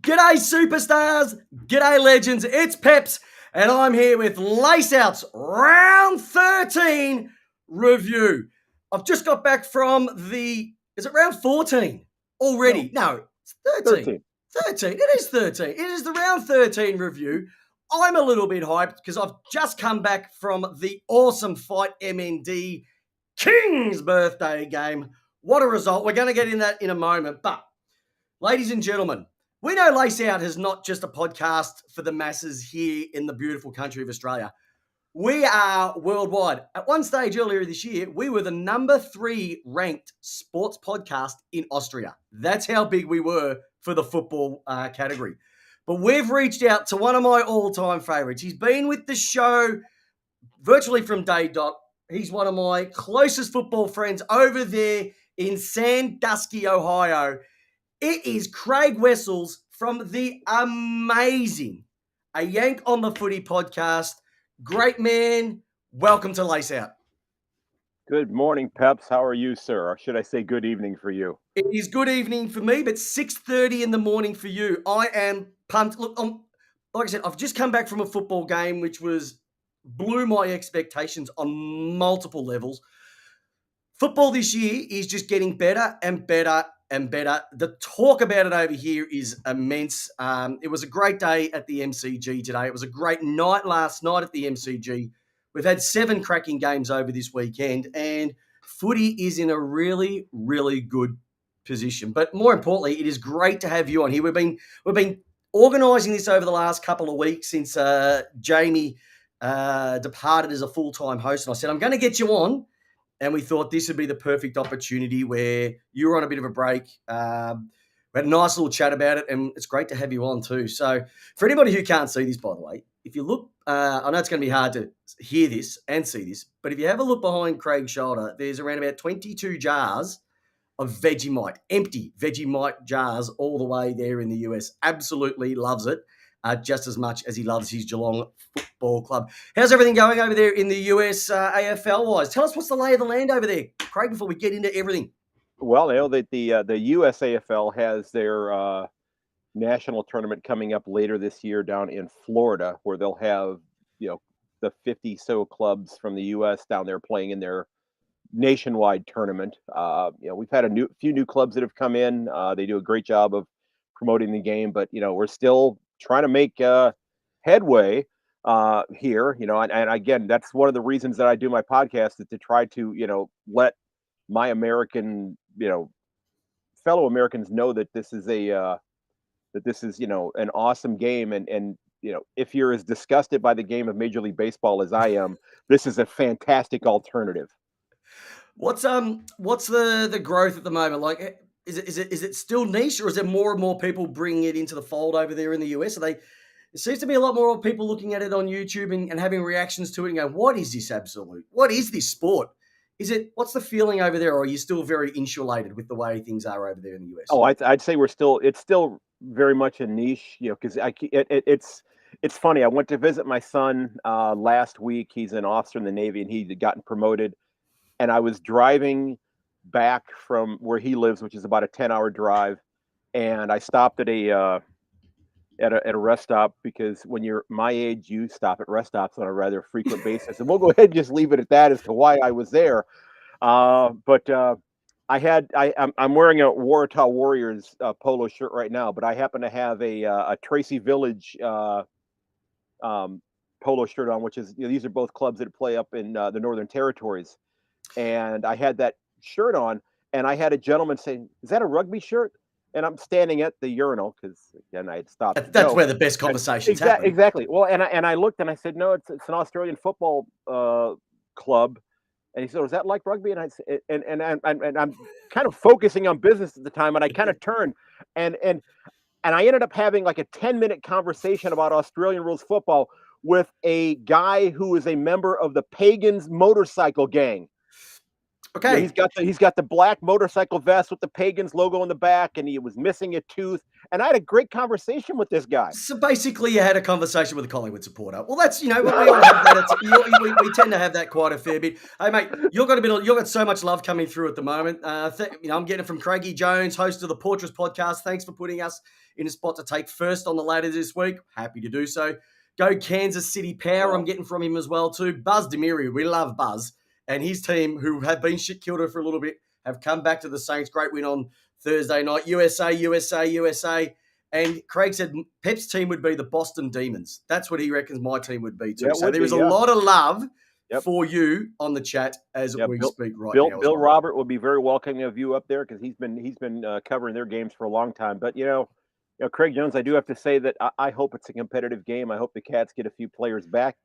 G'day superstars, g'day legends, it's Peps, and I'm here with Lace Out's round 13 review. I've just got back from is it round 14 already? No, it's 13. 13. 13, it is 13. It is the round 13 review. I'm a little bit hyped because I've just come back from the awesome Fight MND King's birthday game. What a result. We're going to get in that in a moment, but ladies and gentlemen, we know Lace Out is not just a podcast for the masses here in the beautiful country of Australia. We are worldwide. At one stage earlier this year, we were the number 3 ranked sports podcast in Austria. That's how big we were for the football category. But we've reached out to one of my all-time favorites. He's been with the show virtually from day dot. He's one of my closest football friends over there in Sandusky, Ohio. It is Craig Wessels from the amazing A Yank on the Footy podcast. Great man. Welcome to Lace Out. Good morning, Peps. How are you, sir? Or should I say good evening for you? It is good evening for me, but 6:30 in the morning for you. I am pumped. Look, like I said, I've just come back from a football game which blew my expectations on multiple levels. Football this year is just getting better and better and better. The talk about it over here is immense. It was a great day at the MCG today. It was a great night last night at the MCG. We've had 7 cracking games over this weekend, and footy is in a really, really good position. But more importantly, it is great to have you on here. We've been organising this over the last couple of weeks since Jamie departed as a full-time host, and I said, I'm going to get you on. And we thought this would be the perfect opportunity where you were on a bit of a break. We had a nice little chat about it, and it's great to have you on too. So for anybody who can't see this, by the way, if you look, I know it's going to be hard to hear this and see this, but if you have a look behind Craig's shoulder, there's around about 22 jars of Vegemite, empty Vegemite jars all the way there in the US. Absolutely loves it. Just as much as he loves his Geelong Football Club. How's everything going over there in the US AFL-wise? Tell us what's the lay of the land over there, Craig, before we get into everything. Well, I know that the US AFL has their national tournament coming up later this year down in Florida, where they'll have the 50 so clubs from the US down there playing in their nationwide tournament. We've had a few new clubs that have come in. They do a great job of promoting the game, but we're still trying to make headway here, and again, that's one of the reasons that I do my podcast, is to try to, let my American, fellow Americans know that this is an awesome game. And if you're as disgusted by the game of Major League Baseball as I am, this is a fantastic alternative. What's the growth at the moment? Like, is it still niche, or is there more and more people bringing it into the fold over there in the US? It seems to be a lot more people looking at it on YouTube and having reactions to it and going, what is this absolute? What is this sport? What's the feeling over there, or are you still very insulated with the way things are over there in the US? Oh, I'd say it's still very much a niche, because it's funny. I went to visit my son last week. He's an officer in the Navy, and he'd gotten promoted. And I was driving back from where he lives, which is about a 10-hour drive. And I stopped at a rest stop, because when you're my age, you stop at rest stops on a rather frequent basis. And we'll go ahead and just leave it at that as to why I was there. I'm wearing a Waratah Warriors polo shirt right now, but I happen to have a Tracy Village polo shirt on, which is, these are both clubs that play up in the Northern Territories. And I had that shirt on, and I had a gentleman saying, "Is that a rugby shirt?" And I'm standing at the urinal, because again I had stopped. That's where the best conversations happen. Exactly. Well, and I looked and I said, "No, it's an Australian football club." And he said, "Was that like rugby?" And I said, and I'm kind of focusing on business at the time, and I kind of turned and I ended up having like a 10-minute conversation about Australian rules football with a guy who is a member of the Pagans motorcycle gang. Okay. he's got the black motorcycle vest with the Pagans logo on the back, and he was missing a tooth. And I had a great conversation with this guy. So basically, you had a conversation with a Collingwood supporter. Well, that's we all have that. We tend to have that quite a fair bit. Hey, mate, you've got so much love coming through at the moment. I'm getting it from Craigie Jones, host of the Portress podcast. Thanks for putting us in a spot to take first on the ladder this week. Happy to do so. Go Kansas City Power. I'm getting from him as well too. Buzz Demiri, we love Buzz, and his team, who have been shit killed for a little bit, have come back to the Saints. Great win on Thursday night. USA. And Craig said Pep's team would be the Boston Demons. That's what he reckons my team would be too. So there is a lot of love for you on the chat as we speak right now. Bill Robert will be very welcoming of you up there because he's been covering their games for a long time. But Craig Jones, I do have to say that I hope it's a competitive game. I hope the Cats get a few players back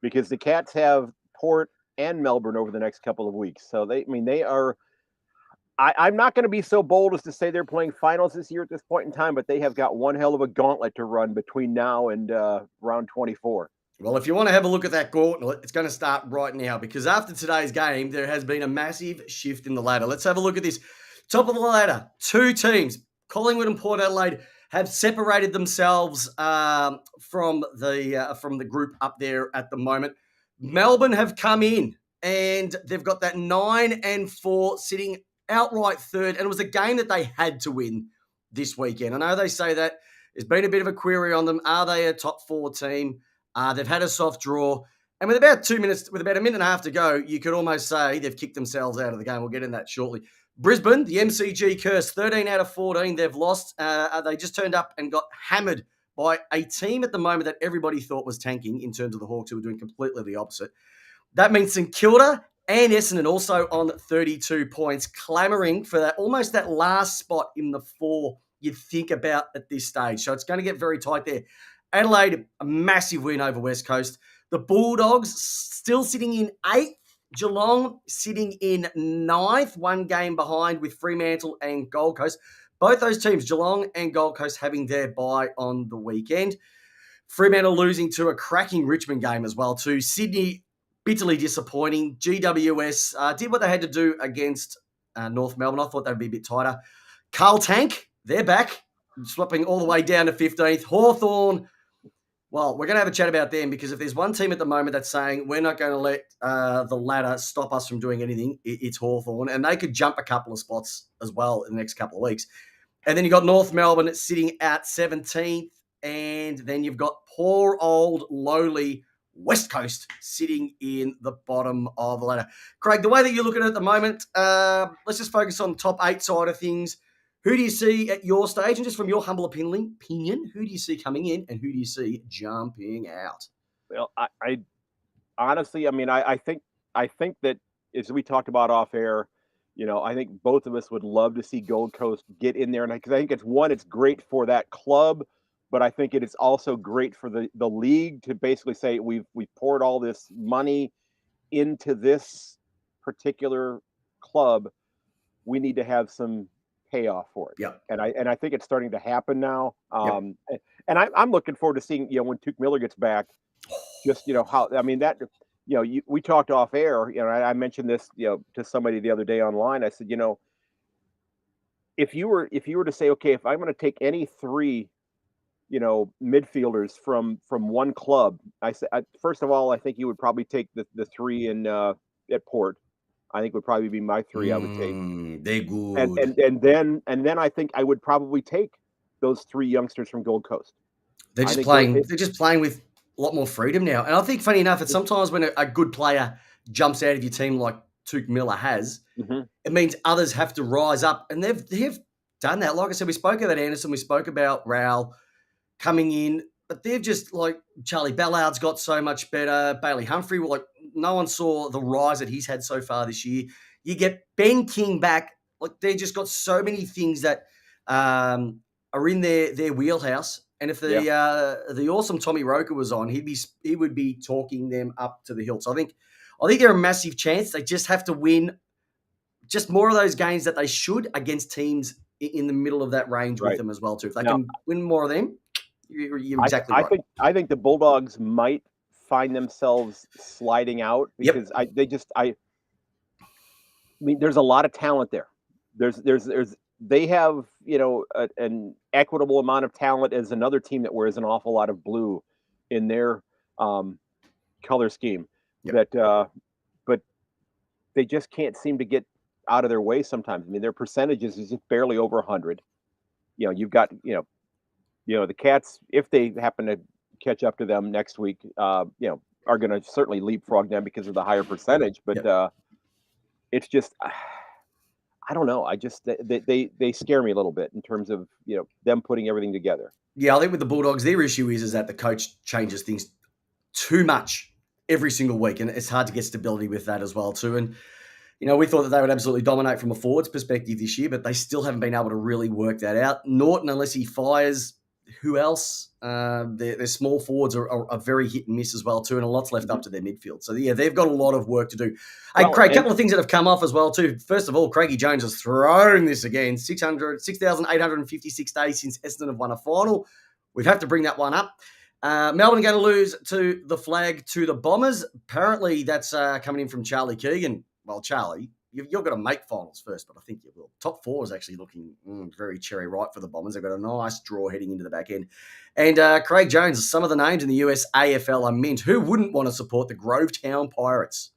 because the Cats have Port and Melbourne over the next couple of weeks. So they are. I'm not going to be so bold as to say they're playing finals this year at this point in time, but they have got one hell of a gauntlet to run between now and round 24. Well, if you want to have a look at that gauntlet, it's going to start right now because after today's game, there has been a massive shift in the ladder. Let's have a look at this. Top of the ladder, two teams, Collingwood and Port Adelaide, have separated themselves from the group up there at the moment. Melbourne have come in and they've got that 9-4 sitting outright third, and it was a game that they had to win this weekend. I know they say that there's been a bit of a query on them. Are they a top 4 team? They've had a soft draw, and with about a minute and a half to go, you could almost say they've kicked themselves out of the game. We'll get in that shortly. Brisbane, the MCG curse, 13 out of 14 they've lost. They just turned up and got hammered by a team at the moment that everybody thought was tanking in terms of the Hawks, who were doing completely the opposite. That means St Kilda and Essendon also on 32 points, clamouring for almost that last spot in the 4 you'd think about at this stage. So it's going to get very tight there. Adelaide, a massive win over West Coast. The Bulldogs still sitting in 8th. Geelong sitting in 9th, one game behind with Fremantle and Gold Coast. Both those teams, Geelong and Gold Coast, having their bye on the weekend. Fremantle losing to a cracking Richmond game as well too. Sydney, bitterly disappointing. GWS did what they had to do against North Melbourne. I thought they'd be a bit tighter. Carl Tank, they're back, swapping all the way down to 15th. Hawthorn, well, we're going to have a chat about them because if there's one team at the moment that's saying we're not going to let the ladder stop us from doing anything, it's Hawthorn. And they could jump a couple of spots as well in the next couple of weeks. And then you've got North Melbourne sitting at 17th. And then you've got poor old lowly West Coast sitting in the bottom of the ladder. Craig, the way that you look at it at the moment, let's just focus on the top 8 side of things. Who do you see at your stage? And just from your humble opinion, who do you see coming in and who do you see jumping out? Well, I honestly, I think that as we talked about off air, I think both of us would love to see Gold Coast get in there. And because I think it's great for that club, but I think it is also great for the league to basically say we've poured all this money into this particular club. We need to have some payoff for it. Yeah. And I think it's starting to happen now. And I'm looking forward to seeing, when Tuke Miller gets back, just, how, we talked off air, I mentioned this, to somebody the other day online. I said, if you were to say, okay, if I'm going to take any 3, midfielders from one club, I said, first of all, I think you would probably take the 3 at Port. I think would probably be my 3 I would take. They're good. And then I think I would probably take those 3 youngsters from Gold Coast. They're just playing with a lot more freedom now. And I think, funny enough, it's sometimes when a good player jumps out of your team like Tuke Miller has, it means others have to rise up. And they've done that. Like I said, we spoke about Anderson, we spoke about Raul coming in, but they've just, like, Charlie Ballard's got so much better. Bailey Humphrey, no one saw the rise that he's had so far this year. You get Ben King back. Like, they just got so many things that are in their wheelhouse. And if the awesome Tommy Roker was on, he would be talking them up to the hilt. So I think they're a massive chance. They just have to win just more of those games that they should against teams in the middle of that range with them as well too. If they can win more of them, you're exactly right. I think the Bulldogs might find themselves sliding out because mean, there's a lot of talent there. They have, an equitable amount of talent as another team that wears an awful lot of blue in their color scheme. Yep. But they just can't seem to get out of their way sometimes. I mean, their percentages is just barely over 100. You've got, the Cats, if they happen to catch up to them next week, are going to certainly leapfrog them because of the higher percentage. But it's just, I don't know. I just they scare me a little bit in terms of them putting everything together. Yeah, I think with the Bulldogs, their issue is that the coach changes things too much every single week, and it's hard to get stability with that as well too. And we thought that they would absolutely dominate from a forwards perspective this year, but they still haven't been able to really work that out. Norton, unless he fires, who else? Their small forwards are very hit and miss as well too, and a lot's left up to their midfield. So yeah, they've got a lot of work to do. Hey, Craig, a couple of things that have come off as well too. First of all, Craigie Jones has thrown this again. 6,856 days since Essendon have won a final. We have to bring that one up. Melbourne are going to lose to the Flag to the Bombers. Apparently, that's coming in from Charlie Keegan. Well, Charlie, you've got to make finals first, but I think you will. Top four is actually looking very cherry ripe for the Bombers. They've got a nice draw heading into the back end. And Craig Jones, some of the names in the US AFL are mint. Who wouldn't want to support the Grovetown Pirates?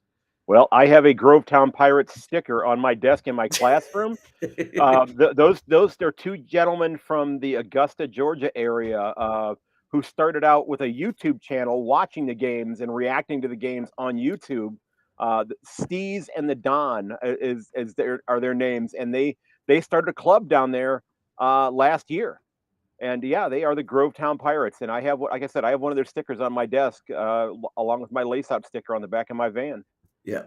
Well, I have a Grovetown Pirates sticker on my desk in my classroom. Those are two gentlemen from the Augusta, Georgia area who started out with a YouTube channel watching the games and reacting to the games on YouTube. Steez and the Don are their names, and they started a club down there last year, and they are the Grovetown Pirates. And I have, like I said, I have one of their stickers on my desk along with my lace-up sticker on the back of my van. Yeah,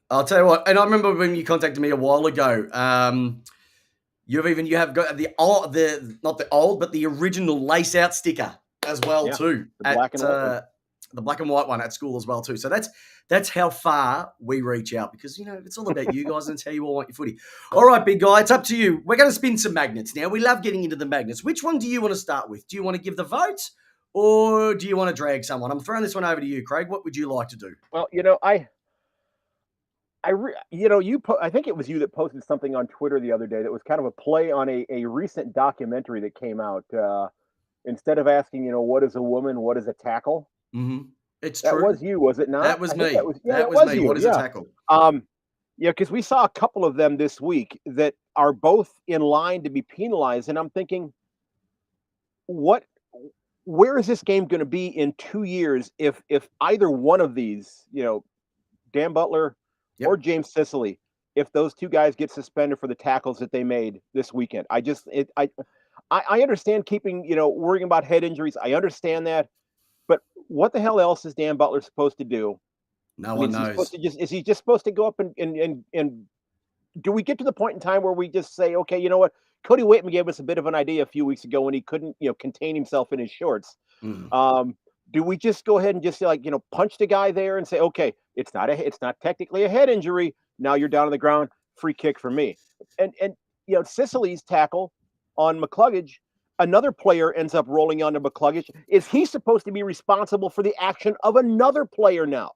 I'll tell you what. And I remember when you contacted me a while ago. You have got the original lace-out sticker as well too. The black and white one at school as well too. So that's how far we reach out, because it's all about you guys and it's how you all want your footy. All right, big guy, it's up to you. We're going to spin some magnets now. We love getting into the magnets. Which one do you want to start with? Do you want to give the vote, or do you want to drag someone? I'm throwing this one over to you, Craig. What would you like to do? Well, I think it was you that posted something on Twitter the other day that was kind of a play on a recent documentary that came out. Instead of asking, what is a woman, what is a tackle? Mm-hmm. It's that true. was you, was it not? That was me. That was me. You. What is a tackle? Because we saw a couple of them this week that are both in line to be penalized, and I'm thinking, where is this game going to be in 2 years if either one of these, Dan Butler or James Sicily, if those two guys get suspended for the tackles that they made this weekend? I understand keeping, worrying about head injuries. I understand that. But what the hell else is Dan Butler supposed to do? No one knows. Is he just supposed to go up and do we get to the point in time where we just say, okay, you know what? Cody Waitman gave us a bit of an idea a few weeks ago when he couldn't, contain himself in his shorts. Mm-hmm. Do we just go ahead and just punch the guy there and say, okay, it's not technically a head injury. Now you're down on the ground, free kick for me. And Sicily's tackle on McCluggage, another player ends up rolling onto McCluggage. Is he supposed to be responsible for the action of another player now?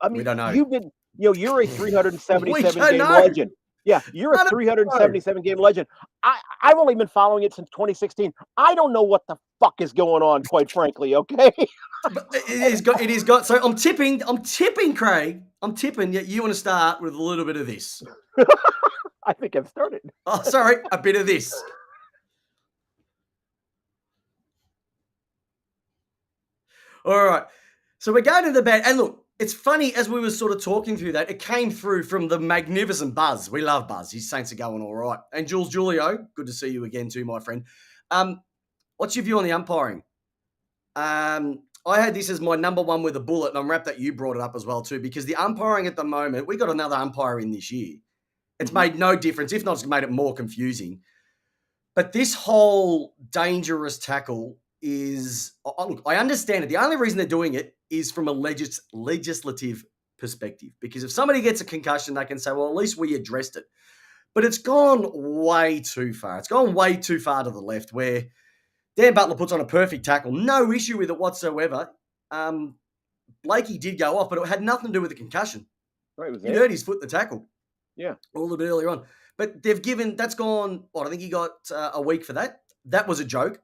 I mean, we don't know. You're a 377 game legend. Yeah, you're a 377 game legend. I've only been following it since 2016. I don't know what the fuck is going on, quite frankly. Okay. It is got. So I'm tipping, Craig. I'm tipping. Yet you want to start with a little bit of this. I think I've started. Oh, sorry, a bit of this. All right. So we're going to the bed. And look, it's funny, as we were sort of talking through that, it came through from the magnificent Buzz. We love Buzz. His Saints are going all right. And Jules Julio, good to see you again too, my friend. What's your view on the umpiring? I had this as my number one with a bullet, and I'm wrapped that you brought it up as well too, because the umpiring at the moment, we got another umpire in this year. It's made no difference. If not, it's made it more confusing. But this whole dangerous tackle is, look, I understand it. The only reason they're doing it is from a legislative perspective, because if somebody gets a concussion, they can say, well, at least we addressed it. But it's gone way too far. It's gone way too far to the left, where Dan Butler puts on a perfect tackle. No issue with it whatsoever. Blakey did go off, but it had nothing to do with the concussion. Right, he hurt his foot in the tackle. Yeah. a little bit earlier on. But they've given that's gone. What I think he got a week for that. That was a joke.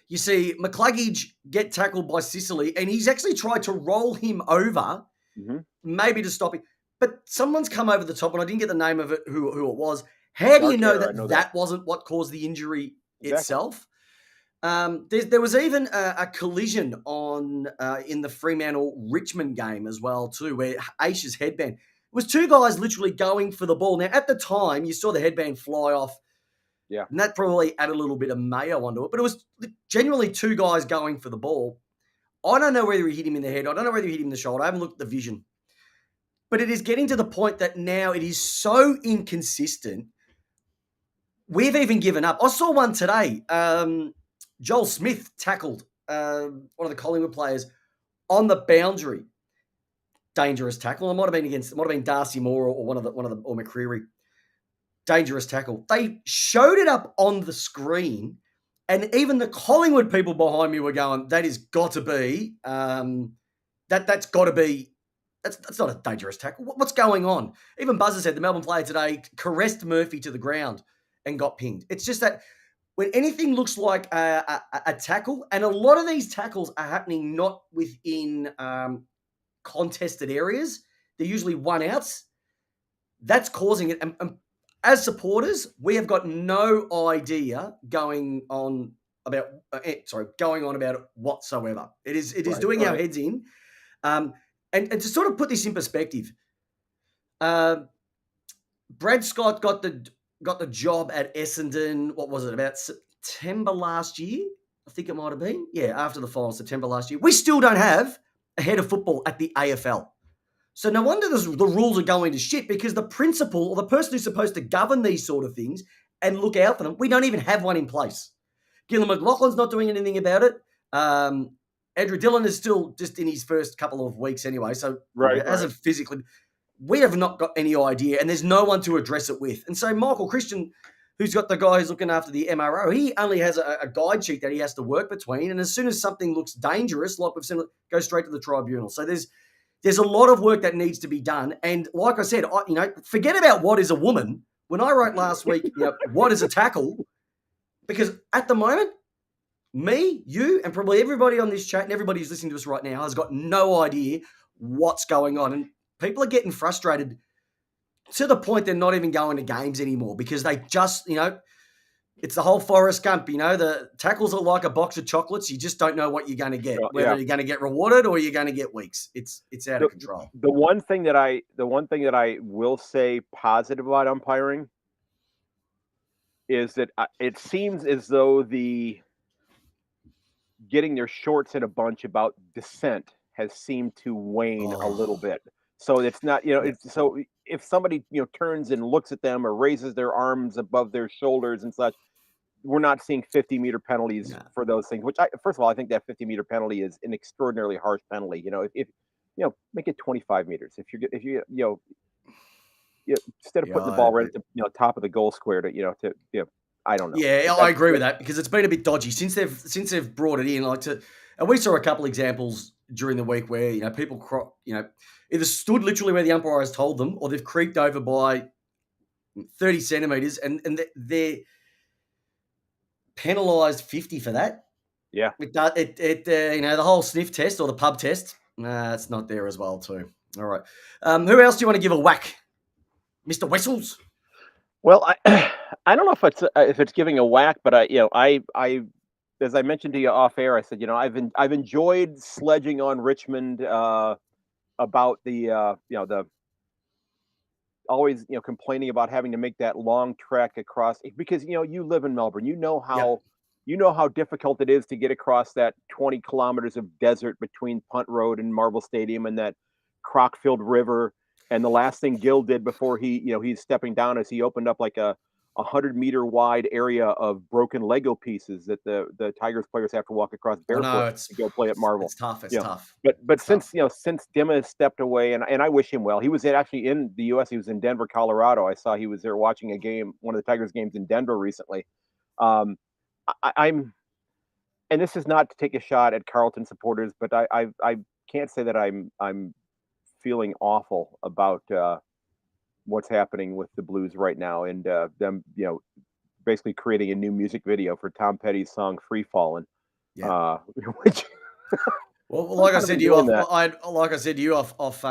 You see McCluggage get tackled by Sicily, and he's actually tried to roll him over, Hmm. maybe to stop him. But someone's come over the top, and I didn't get the name of it, who it was. How do you Dark know hair, I that know that. that wasn't what caused the injury Exactly. itself? There was even a collision on in the Fremantle Richmond game as well too, where Aisha's headband it was two guys literally going for the ball. Now at the time, you saw the headband fly off, Yeah. and that probably added a little bit of mayo onto it. But it was genuinely two guys going for the ball. I don't know whether he hit him in the head. I don't know whether he hit him in the shoulder. I haven't looked at the vision, but it is getting to the point that now it is so inconsistent. We've even given up. I saw one today. Joel Smith tackled one of the Collingwood players on the boundary. Dangerous tackle. It might have been Darcy Moore or or McCreary. Dangerous tackle. They showed it up on the screen, and even the Collingwood people behind me were going, "That has got to be that's got to be that's not a dangerous tackle. What's going on?" Even Buzzer said the Melbourne player today caressed Murphy to the ground and got pinged. It's just that when anything looks like a tackle, and a lot of these tackles are happening not within contested areas, they're usually one outs. That's causing it. And as supporters, we have got no idea going on about it whatsoever. It is Right. doing our Right. heads in. And to sort of put this in perspective, uh, Brad Scott got the job at Essendon. What was it, about September last year? I think it might have been. Yeah, after the final, September last year. We still don't have a head of football at the AFL. So no wonder the rules are going to shit, because the principal or the person who's supposed to govern these sort of things and look out for them, we don't even have one in place. Gillan McLaughlin's not doing anything about it. Andrew Dillon is still just in his first couple of weeks anyway, so Right. as Right. of physically, we have not got any idea, and there's no one to address it with. And so Michael Christian, who's got the guy who's looking after the MRO, he only has a guide sheet that he has to work between, and as soon as something looks dangerous, like we've seen, it go straight to the tribunal. So there's a lot of work that needs to be done. And like I said, forget about what is a woman. When I wrote last week, what is a tackle? Because at the moment, me, you, and probably everybody on this chat and everybody who's listening to us right now has got no idea what's going on. And people are getting frustrated to the point they're not even going to games anymore, because they just, it's the whole Forrest Gump, the tackles are like a box of chocolates. You just don't know what you're going to get, whether Yeah. you're going to get rewarded or you're going to get weeks. It's out of control. The one thing that I will say positive about umpiring is that it seems as though the getting their shorts in a bunch about dissent has seemed to wane a little bit. So it's not, Yeah. it's so if somebody, turns and looks at them or raises their arms above their shoulders and such, we're not seeing 50-meter penalties No. for those things, which first of all, I think that 50-meter penalty is an extraordinarily harsh penalty. If make it 25 meters. If instead of Yeah, putting the I ball right agree. at the top of the goal square I don't know. Yeah, But I agree with that, because it's been a bit dodgy since they've brought it in. And we saw a couple examples during the week where people either stood literally where the umpire has told them, or they've creeped over by 30 centimeters, and they're penalised 50 for that. Yeah. The whole sniff test or the pub test, it's not there as well too. All right, who else do you want to give a whack, Mr. Wessels? Well, I don't know if it's giving a whack, but I as I mentioned to you off air, I said I've enjoyed sledging on Richmond about the always complaining about having to make that long trek across, because you live in Melbourne, Yep. you know how difficult it is to get across that 20 kilometers of desert between Punt Road and Marvel Stadium and that Crockfield River. And the last thing Gill did before he's stepping down is he opened up like a 100-meter wide area of broken Lego pieces that the Tigers players have to walk across I know barefoot to go play at Marvel. it's tough. It's You know, tough. but It's tough. since Dimma has stepped away, and I wish him well. He was actually in the U.S. He was in Denver, Colorado. I saw he was there watching a game, one of the Tigers games in Denver recently. I'm, and this is not to take a shot at Carlton supporters, but I can't say that I'm feeling awful about what's happening with the Blues right now, and them, basically creating a new music video for Tom Petty's song "Free Fallin'," Yeah. which Well, I'm like I kind of said to you enjoying off, that. like I said to you off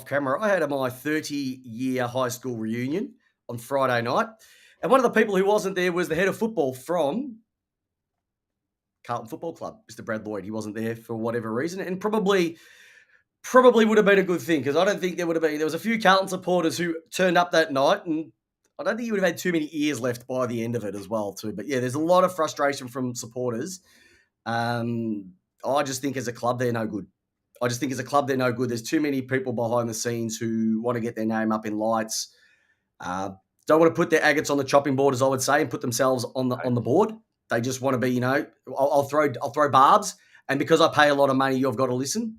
camera, I had my 30-year high school reunion on Friday night, and one of the people who wasn't there was the head of football from Carlton Football Club, Mr. Brad Lloyd. He wasn't there for whatever reason, and probably would have been a good thing because I don't think there would have been. There was a few Carlton supporters who turned up that night, and I don't think you would have had too many ears left by the end of it as well, too. But yeah, there's a lot of frustration from supporters. I just think as a club they're no good. I just think as a club they're no good. There's too many people behind the scenes who want to get their name up in lights. Don't want to put their agates on the chopping board, as I would say, and put themselves on the board. They just want to be, I'll throw barbs, and because I pay a lot of money, you've got to listen.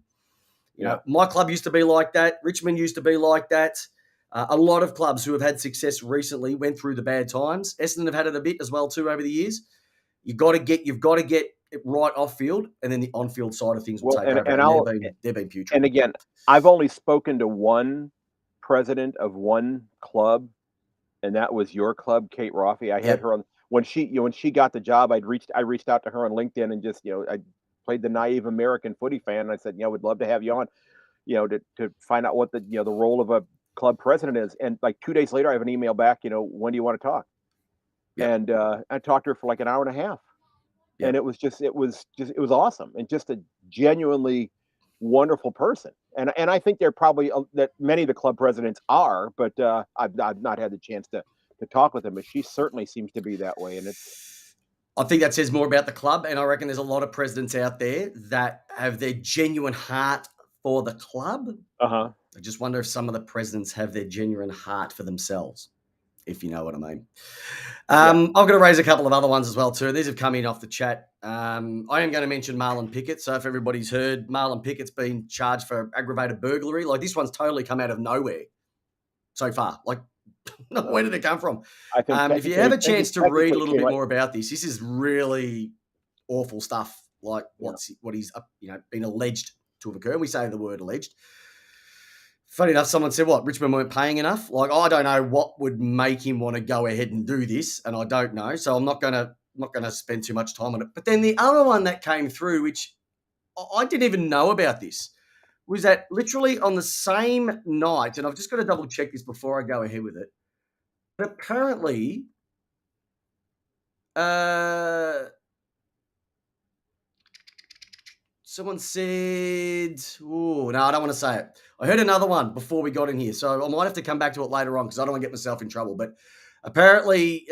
My club used to be like that. Richmond used to be like that. A lot of clubs who have had success recently went through the bad times. Essendon have had it a bit as well too over the years. You've got to get it right off field, and then the on field side of things will take over. And they've been putrid. And again, I've only spoken to one president of one club, and that was your club, Kate Roffey. I had her on when she got the job. I reached out to her on LinkedIn and just I played the naive American footy fan. And I said, would love to have you on, to find out what the the role of a club president is. And like 2 days later, I have an email back. When do you want to talk? Yep. And I talked to her for like an hour and a half. Yep. And it was awesome, and just a genuinely wonderful person. And I think they're probably that many of the club presidents are, but I've not had the chance to talk with them. But she certainly seems to be that way, and I think that says more about the club, and I reckon there's a lot of presidents out there that have their genuine heart for the club. I just wonder if some of the presidents have their genuine heart for themselves, if you know what I mean. I'm going to raise a couple of other ones as well too. These have come in off the chat. I am going to mention Marlon Pickett. So if everybody's heard, Marlon Pickett's been charged for aggravated burglary. Like, this one's totally come out of nowhere so far. Like, where did it come from? I think if you have a chance to read a little bit more about this is really awful stuff. Like what he's been alleged to have occurred. We say the word alleged. Funny enough, someone said, Richmond weren't paying enough? Like, I don't know what would make him want to go ahead and do this, and I don't know. So I'm not gonna spend too much time on it. But then the other one that came through, which I didn't even know about this, was that literally on the same night, and I've just got to double check this before I go ahead with it. But apparently, someone said, no, I don't want to say it. I heard another one before we got in here, so I might have to come back to it later on because I don't want to get myself in trouble. But apparently,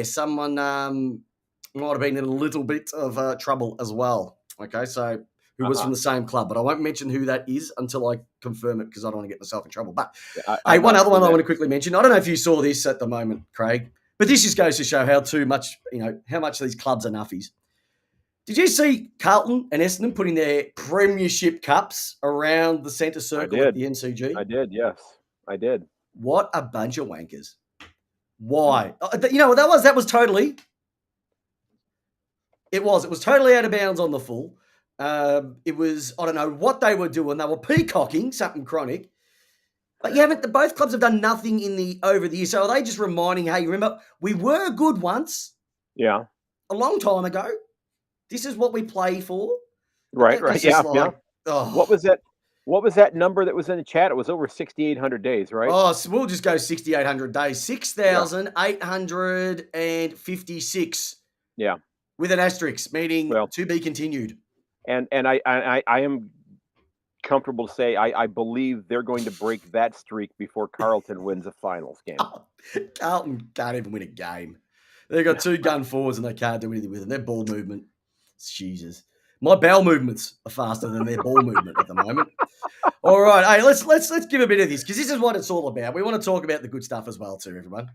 someone might have been in a little bit of trouble as well. Okay, so who was from the same club, but I won't mention who that is until I confirm it because I don't want to get myself in trouble. But one other one I want to quickly mention. I don't know if you saw this at the moment, Craig, but this just goes to show how much these clubs are nuffies. Did you see Carlton and Essendon putting their premiership cups around the centre circle at the MCG? I did, yes. I did. What a bunch of wankers. Why? That was totally... It was totally out of bounds on the full. It was, I don't know what they were doing. They were peacocking something chronic. But both clubs have done nothing over the years. So are they just reminding, hey, remember, we were good once. Yeah. A long time ago. This is what we play for. Right. Yeah. What was that? What was that number that was in the chat? It was over 6,800 days, right? Oh, so we'll just go 6,800 days. 6,856. Yeah. With an asterisk, meaning to be continued. And I am comfortable to say I believe they're going to break that streak before Carlton wins a finals game. Carlton can't even win a game. They've got two gun forwards and they can't do anything with them. Their ball movement, Jesus. My bowel movements are faster than their ball movement at the moment. All right, hey, let's give a bit of this because this is what it's all about. We want to talk about the good stuff as well too, everyone.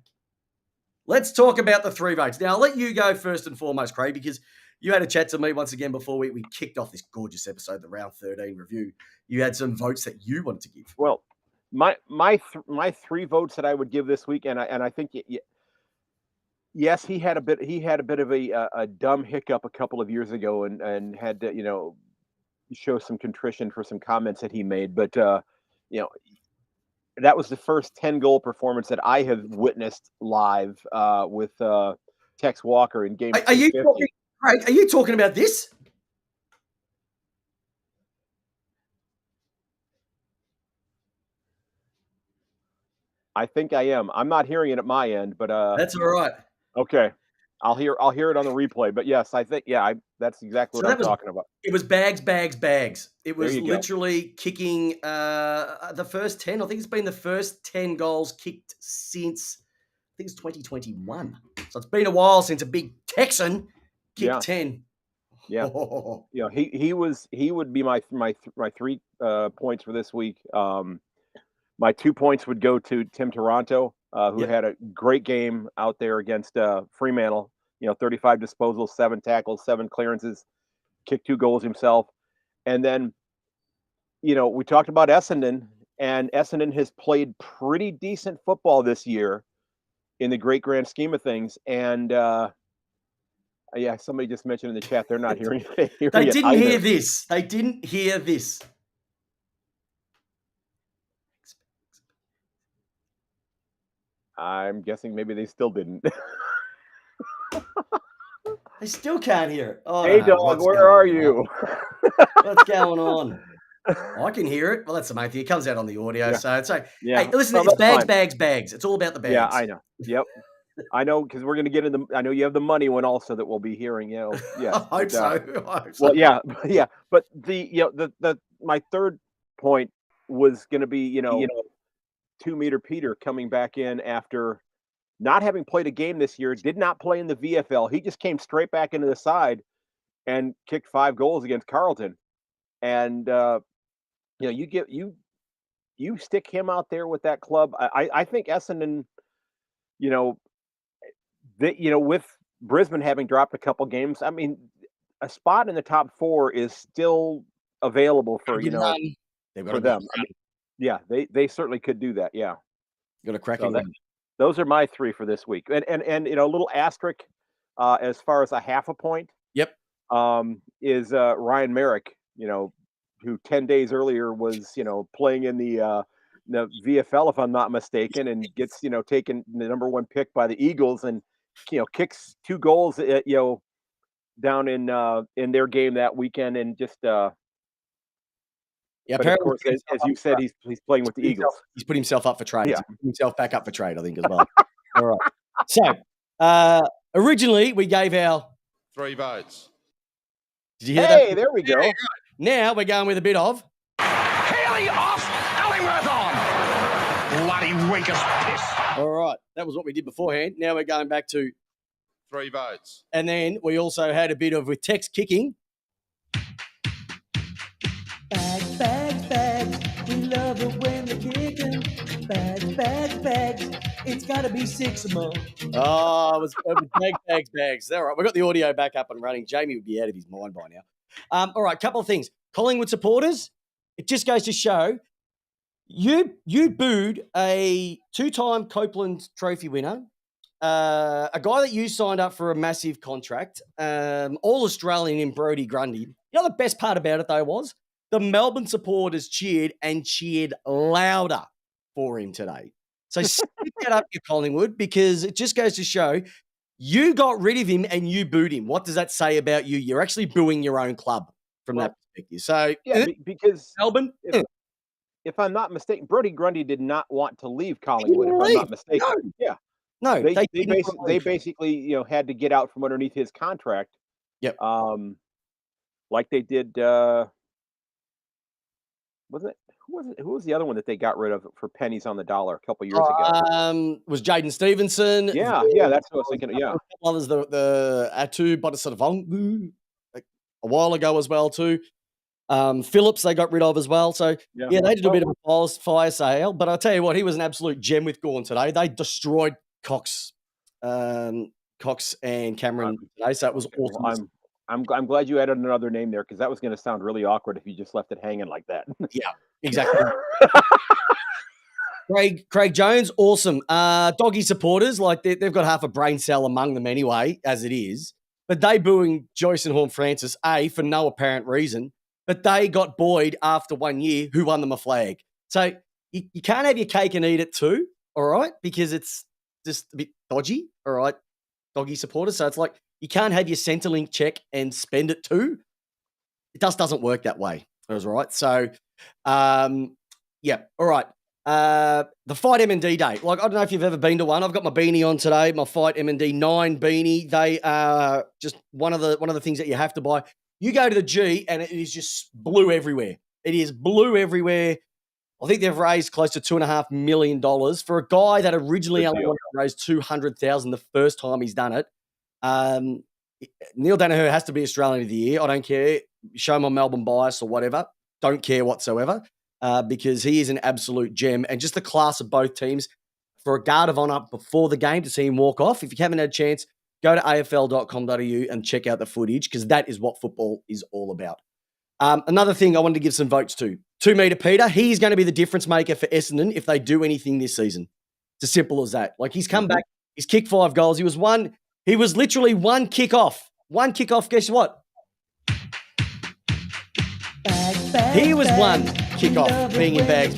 Let's talk about the 3 votes. Now, I'll let you go first and foremost, Craig, because you had a chat to me once again before we kicked off this gorgeous episode, the Round 13 review. You had some votes that you wanted to give. Well, my 3 votes that I would give this week, and I think yes, he had a bit of a dumb hiccup a couple of years ago, and had to show some contrition for some comments that he made, but that was the first 10-goal performance that I have witnessed live with Tex Walker in game Are you 250. talking, Craig, are you talking about this? I think I am. I'm not hearing it at my end, but That's all right. okay. I'll hear it on the replay. But yes, I think that's exactly So what I'm talking about. it was bags, bags, bags. It There was you go. literally kicking the first 10. I think it's been the first 10 goals kicked since, I think it's 2021. So it's been a while since a big Texan kicked Yeah. 10. Yeah. Oh. You know, he would be my 3 points for this week. My 2 points would go to Tim Toronto, who Yep. had a great game out there against Fremantle. 35 disposals, 7 tackles, 7 clearances, kicked 2 goals himself. And then, we talked about Essendon, and Essendon has played pretty decent football this year in the great grand scheme of things. And yeah, somebody just mentioned in the chat they're not hearing, They it didn't either. hear this. They didn't hear this. I'm guessing maybe they still didn't. They still can't hear it. Oh, I Hey, don't know dog, what's where going are on now. you? What's going on? I can hear it. Well, that's the main thing. It comes out on the audio. Yeah. So it's like, Yeah. hey, listen, Well, it's that's bags, fine. bags, bags. It's all about the bags. Yeah, I know. Yep. I know, because we're going to get into. I know you have the money one also that we'll be hearing. Yes. I hope so. I hope so. Well, yeah, yeah. But the my third point was going to be 2-meter Peter coming back in after not having played a game this year. Did not play in the VFL. He just came straight back into the side and kicked 5 goals against Carlton. And you stick him out there with that club. I think Essendon, with Brisbane having dropped a couple games, I mean, a spot in the top 4 is still available for They've got for a them. good I mean, yeah, they certainly could do that. Yeah, got a cracking so run. those are my 3 for this week, and a little asterisk as far as a half a point. Yep. Is Ryan Merrick, who 10 days earlier was playing in the VFL, if I'm not mistaken, and gets taken the number 1 pick by the Eagles, and kicks 2 goals down in their game that weekend, and just Yeah, but of course, as you said, he's playing with the Eagles. He's put himself up for trade. Yeah. He's put himself back up for trade, I think, as well. All right. So originally we gave our 3 votes. Did you hear that? Hey, there we go. Now we're going with a bit of Haley off, Ellingworth on. Bloody weakest piss. all right. That was what we did beforehand. Now we're going back to 3 votes. and then we also had a bit of with Tex kicking. Bags, bags, bags. We love it when they're kicking. Bags, bags, bags. It's got to be 6 of them. Oh, it was bags, bags, bags. All right, we got the audio back up and running. Jamie would be out of his mind by now. All right, couple of things. Collingwood supporters, it just goes to show you booed a 2-time Copeland Trophy winner, a guy that you signed up for a massive contract, all Australian in Brodie Grundy. You know the best part about it though was the Melbourne supporters cheered louder for him today. So stick that up, your Collingwood, because it just goes to show you got rid of him and you booed him. What does that say about you? You're actually booing your own club from that perspective. So Yeah, because Melbourne, if I'm not mistaken, Brodie Grundy did not want to leave Collingwood. If I'm not mistaken, No. yeah, no, they basically had to get out from underneath his contract. Yep. Like they did. Wasn't it? Who was the other one that they got rid of for pennies on the dollar a couple years ago? Was Jaden Stevenson. Yeah, that's what I was thinking. Yeah. Others, the Atu Bodhisattva a while ago as well too. Phillips they got rid of as well. So yeah they did a bit of a fire sale. But I'll tell you what, he was an absolute gem with Gawn today. They destroyed Cox and Cameron today. So it was awesome. Well, I'm glad you added another name there, because that was going to sound really awkward if you just left it hanging like that. Yeah, exactly. Craig Jones, awesome. Doggy supporters, like they've got half a brain cell among them anyway, as it is. But they booing Joyce and Horne-Francis, for no apparent reason. But they got Boyd after 1 year, who won them a flag. So you can't have your cake and eat it too, all right? Because it's just a bit dodgy, all right, doggy supporters. So it's like you can't have your Centrelink check and spend it too. It just doesn't work that way. All right. So, yeah, all right. The Fight M&D Day. Like, I don't know if you've ever been to one. I've got my beanie on today, my Fight M&D 9 beanie. They are just one of the things that you have to buy. You go to the G and it is just blue everywhere. It is blue everywhere. I think they've raised close to $2.5 million for a guy that originally only wanted to raise $200,000 the first time he's done it. Neil Danaher has to be Australian of the Year. I don't care. Show my Melbourne bias or whatever. Don't care whatsoever because he is an absolute gem. And just the class of both teams for a guard of honour before the game to see him walk off. If you haven't had a chance, go to afl.com.au and check out the footage because that is what football is all about. Another thing I wanted to give some votes to. 2 metre Peter. He's going to be the difference maker for Essendon if they do anything this season. It's as simple as that. Like, he's come back. He's kicked 5 goals. He was literally one kick off. One kick off. Guess what? He was one kick off being in bags.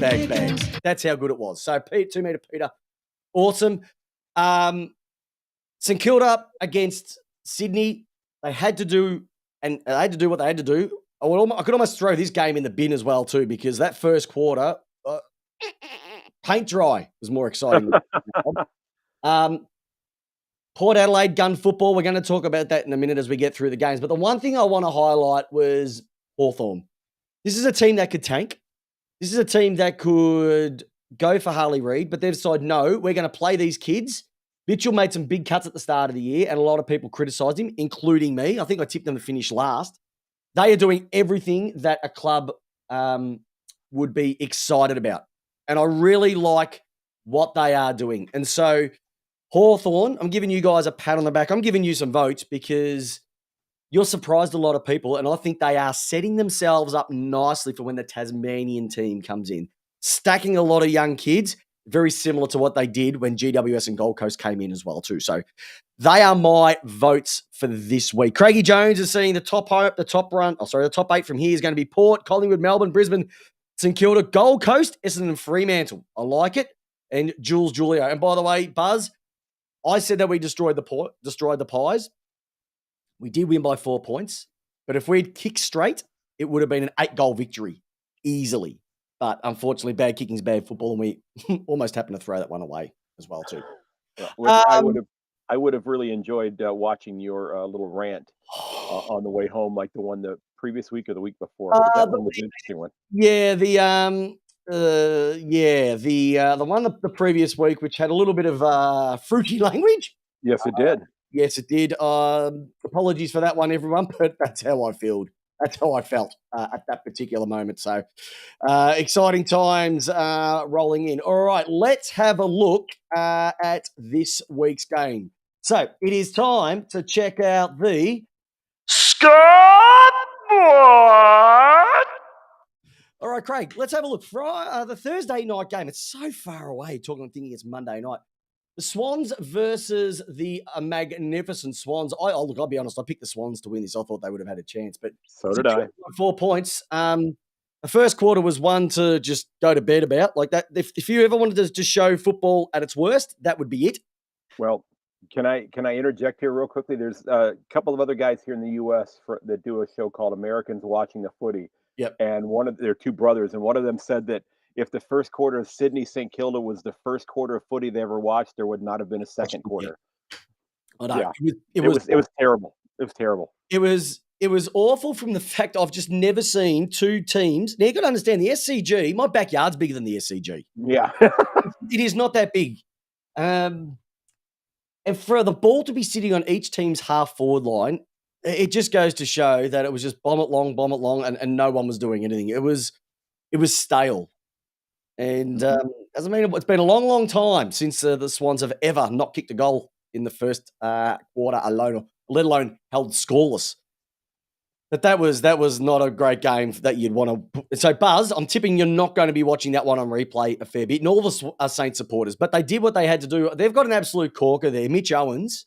That's how good it was. So, 2 metre Peter. Awesome. St Kilda against Sydney. They had to do what they had to do. I could almost throw this game in the bin as well too because that first quarter, paint dry was more exciting. Port Adelaide gun football. We're going to talk about that in a minute as we get through the games. But the one thing I want to highlight was Hawthorn. This is a team that could tank. This is a team that could go for Harley Reid, but they've decided, no, we're going to play these kids. Mitchell made some big cuts at the start of the year, and a lot of people criticised him, including me. I think I tipped them to finish last. They are doing everything that a club would be excited about. And I really like what they are doing. And so Hawthorn, I'm giving you guys a pat on the back. I'm giving you some votes because you're surprised a lot of people. And I think they are setting themselves up nicely for when the Tasmanian team comes in. Stacking a lot of young kids, very similar to what they did when GWS and Gold Coast came in as well too. So they are my votes for this week. Craigie Jones is seeing the top 8 from here is going to be Port, Collingwood, Melbourne, Brisbane, St Kilda, Gold Coast, Essendon and Fremantle. I like it. And Jules Julio. And by the way, Buzz, I said that we destroyed the Pies. We did win by 4 points. But if we'd kicked straight, it would have been an 8-goal victory easily. But unfortunately, bad kicking is bad football, and we almost happened to throw that one away as well too. I would have really enjoyed watching your little rant on the way home, like the one the previous week or the week before. That one was an interesting one. Yeah, the one the previous week, which had a little bit of fruity language. Yes, it did. Yes, it did. Apologies for that one, everyone, but that's how I feel. That's how I felt at that particular moment. So exciting times rolling in. All right, let's have a look at this week's game. So it is time to check out the Scoreboard. All right, Craig, let's have a look. The Thursday night game, it's so far away, thinking it's Monday night. The Swans versus the magnificent Swans. I'll be honest, I picked the Swans to win this. I thought they would have had a chance, but so did I. 4 points. The first quarter was one to just go to bed about. Like that. If you ever wanted to just show football at its worst, that would be it. Well, can I interject here real quickly? There's a couple of other guys here in the U.S. that do a show called Americans Watching the Footy. Yep. And they're two brothers, and one of them said that if the first quarter of Sydney St Kilda was the first quarter of footy they ever watched, there would not have been a second quarter. I know. Yeah. It was terrible. It was terrible. It was awful from the fact I've just never seen two teams. Now, you got to understand, the SCG, my backyard's bigger than the SCG. Yeah. It is not that big. And for the ball to be sitting on each team's half-forward line, it just goes to show that it was just bomb it long, and no one was doing anything. It was stale. And it's been a long, long time since the Swans have ever not kicked a goal in the first quarter alone, let alone held scoreless. But that was not a great game that you'd want to. So, Buzz, I'm tipping you're not going to be watching that one on replay a fair bit, and all the Saints supporters. But they did what they had to do. They've got an absolute corker there, Mitch Owens.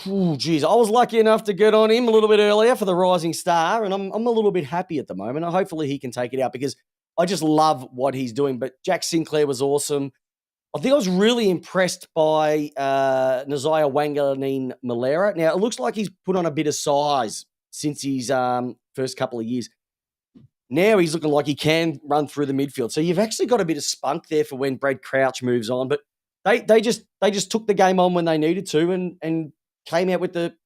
Oh, geez, I was lucky enough to get on him a little bit earlier for the Rising Star, and I'm a little bit happy at the moment. Hopefully he can take it out because I just love what he's doing. But Jack Sinclair was awesome. I think I was really impressed by Nasiah Wanganeen-Malera. Now, it looks like he's put on a bit of size since his first couple of years. Now he's looking like he can run through the midfield. So you've actually got a bit of spunk there for when Brad Crouch moves on. But they just took the game on when they needed to and came out with the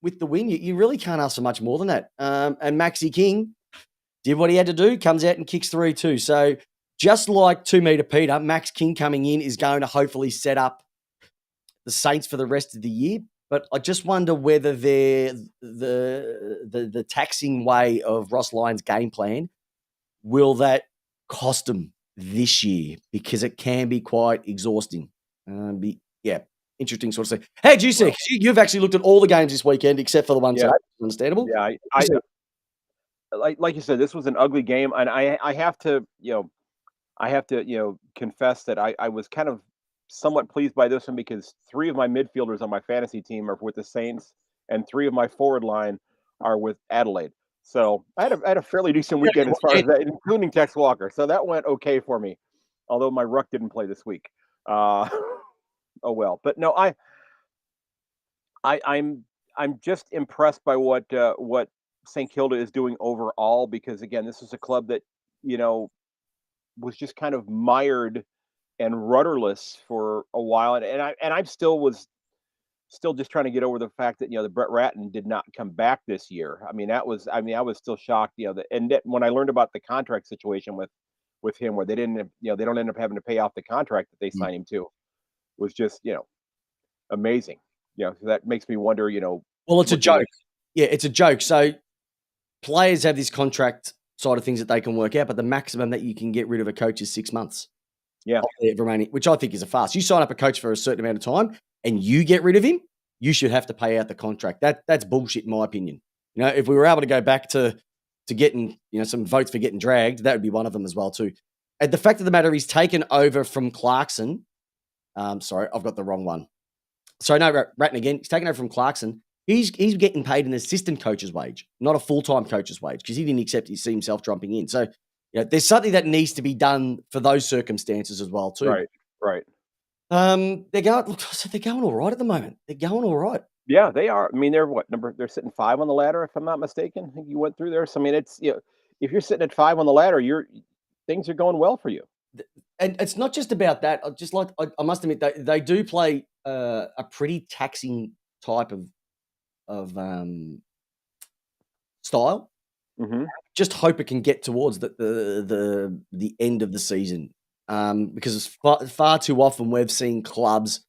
win. You really can't ask for much more than that. And Maxi King did what he had to do, comes out and kicks 3-2. So just like 2 Meter Peter, Max King coming in is going to hopefully set up the Saints for the rest of the year. But I just wonder whether the taxing way of Ross Lyon's game plan, will that cost them this year? Because it can be quite exhausting. Interesting sort of thing. Hey, do you see? You've actually looked at all the games this weekend except for the ones that are understandable. Yeah, like you said, this was an ugly game, and I have to confess that I was kind of somewhat pleased by this one because 3 of my midfielders on my fantasy team are with the Saints, and 3 of my forward line are with Adelaide. So I had a fairly decent weekend as far as that, including Tex Walker. So that went okay for me, although my ruck didn't play this week. Oh well. But no, I'm just impressed by what St. Kilda is doing overall, because again, this is a club that was just kind of mired and rudderless for a while, and I was still just trying to get over the fact that the Brett Ratton did not come back this year. I was still shocked. When I learned about the contract situation with him, where they didn't they don't end up having to pay off the contract that they signed him to, was just amazing. So that makes me wonder. Well, it's a joke. Yeah, it's a joke. So players have this contract side of things that they can work out, but the maximum that you can get rid of a coach is 6 months. Yeah, remaining, which I think is a farce. You sign up a coach for a certain amount of time and you get rid of him, you should have to pay out the contract. That's bullshit, in my opinion. If we were able to go back to getting some votes for getting dragged, that would be one of them as well too. And the fact of the matter, he's taken over from Clarkson. Sorry, I've got the wrong one. Sorry, no, Ratton again. He's taken over from Clarkson. He's getting paid an assistant coach's wage, not a full-time coach's wage, because he didn't see himself jumping in. So there's something that needs to be done for those circumstances as well too. Right. They're going all right at the moment. They're going all right. Yeah, they are. I mean, they're sitting 5 on the ladder, if I'm not mistaken. I think you went through there. So I mean, it's if you're sitting at 5 on the ladder, things are going well for you. And it's not just about that. I must admit they do play a pretty taxing type of style. Mm-hmm. Just hope it can get towards the end of the season, because it's far too often we've seen clubs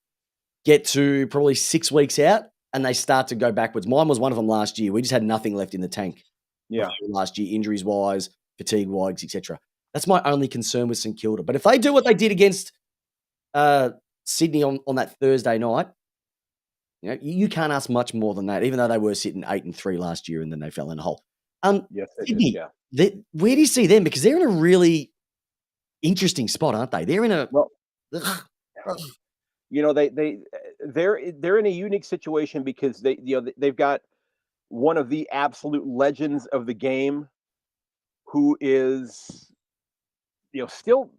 get to probably 6 weeks out and they start to go backwards. Mine was one of them last year. We just had nothing left in the tank. Yeah, last year, injuries wise, fatigue wise, etc. That's my only concern with St Kilda. But if they do what they did against Sydney on that Thursday night, you can't ask much more than that. Even though they were sitting 8-3 last year and then they fell in a hole. Yes, Sydney, yeah. Where do you see them? Because they're in a really interesting spot, aren't they? They're in a they're in a unique situation because they've got one of the absolute legends of the game, who is still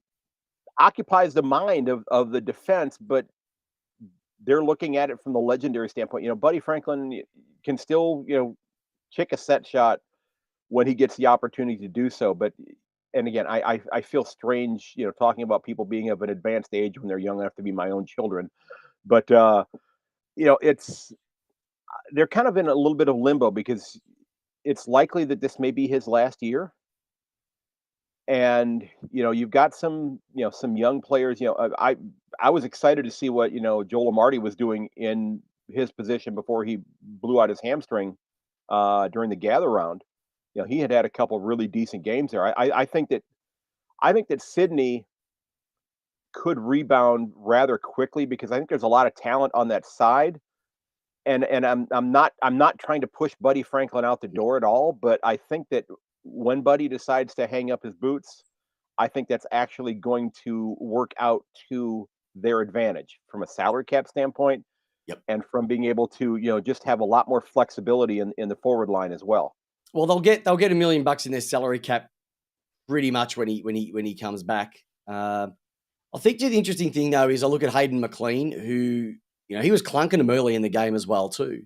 occupies the mind of the defense, but they're looking at it from the legendary standpoint. Buddy Franklin can still kick a set shot when he gets the opportunity to do so. And again, I feel strange, talking about people being of an advanced age when they're young enough to be my own children. But they're kind of in a little bit of limbo because it's likely that this may be his last year. And you've got some young players. I was excited to see what Joel Amartey was doing in his position before he blew out his hamstring during the gather round. He had a couple of really decent games there. I think that Sydney could rebound rather quickly because I think there's a lot of talent on that side. And I'm not trying to push Buddy Franklin out the door at all, but I think that when Buddy decides to hang up his boots, I think that's actually going to work out to their advantage from a salary cap standpoint. Yep. And from being able to just have a lot more flexibility in the forward line as well. Well, they'll get $1 million in their salary cap pretty much when he comes back. I think the interesting thing though is I look at Hayden McLean, who he was clunking him early in the game as well too.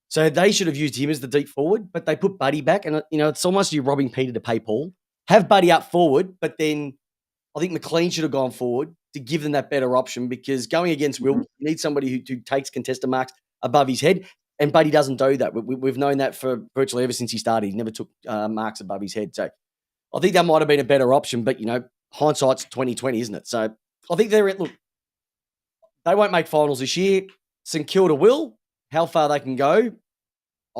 So they should have used him as the deep forward, but they put Buddy back, and it's almost you robbing Peter to pay Paul. Have Buddy up forward, but then I think McLean should have gone forward to give them that better option, because going against Will, you need somebody who takes contested marks above his head, and Buddy doesn't do that. We've known that for virtually ever since he started. He never took marks above his head. So I think that might have been a better option, but hindsight's 2020, isn't it? So I think they won't make finals this year. St Kilda will. How far they can go,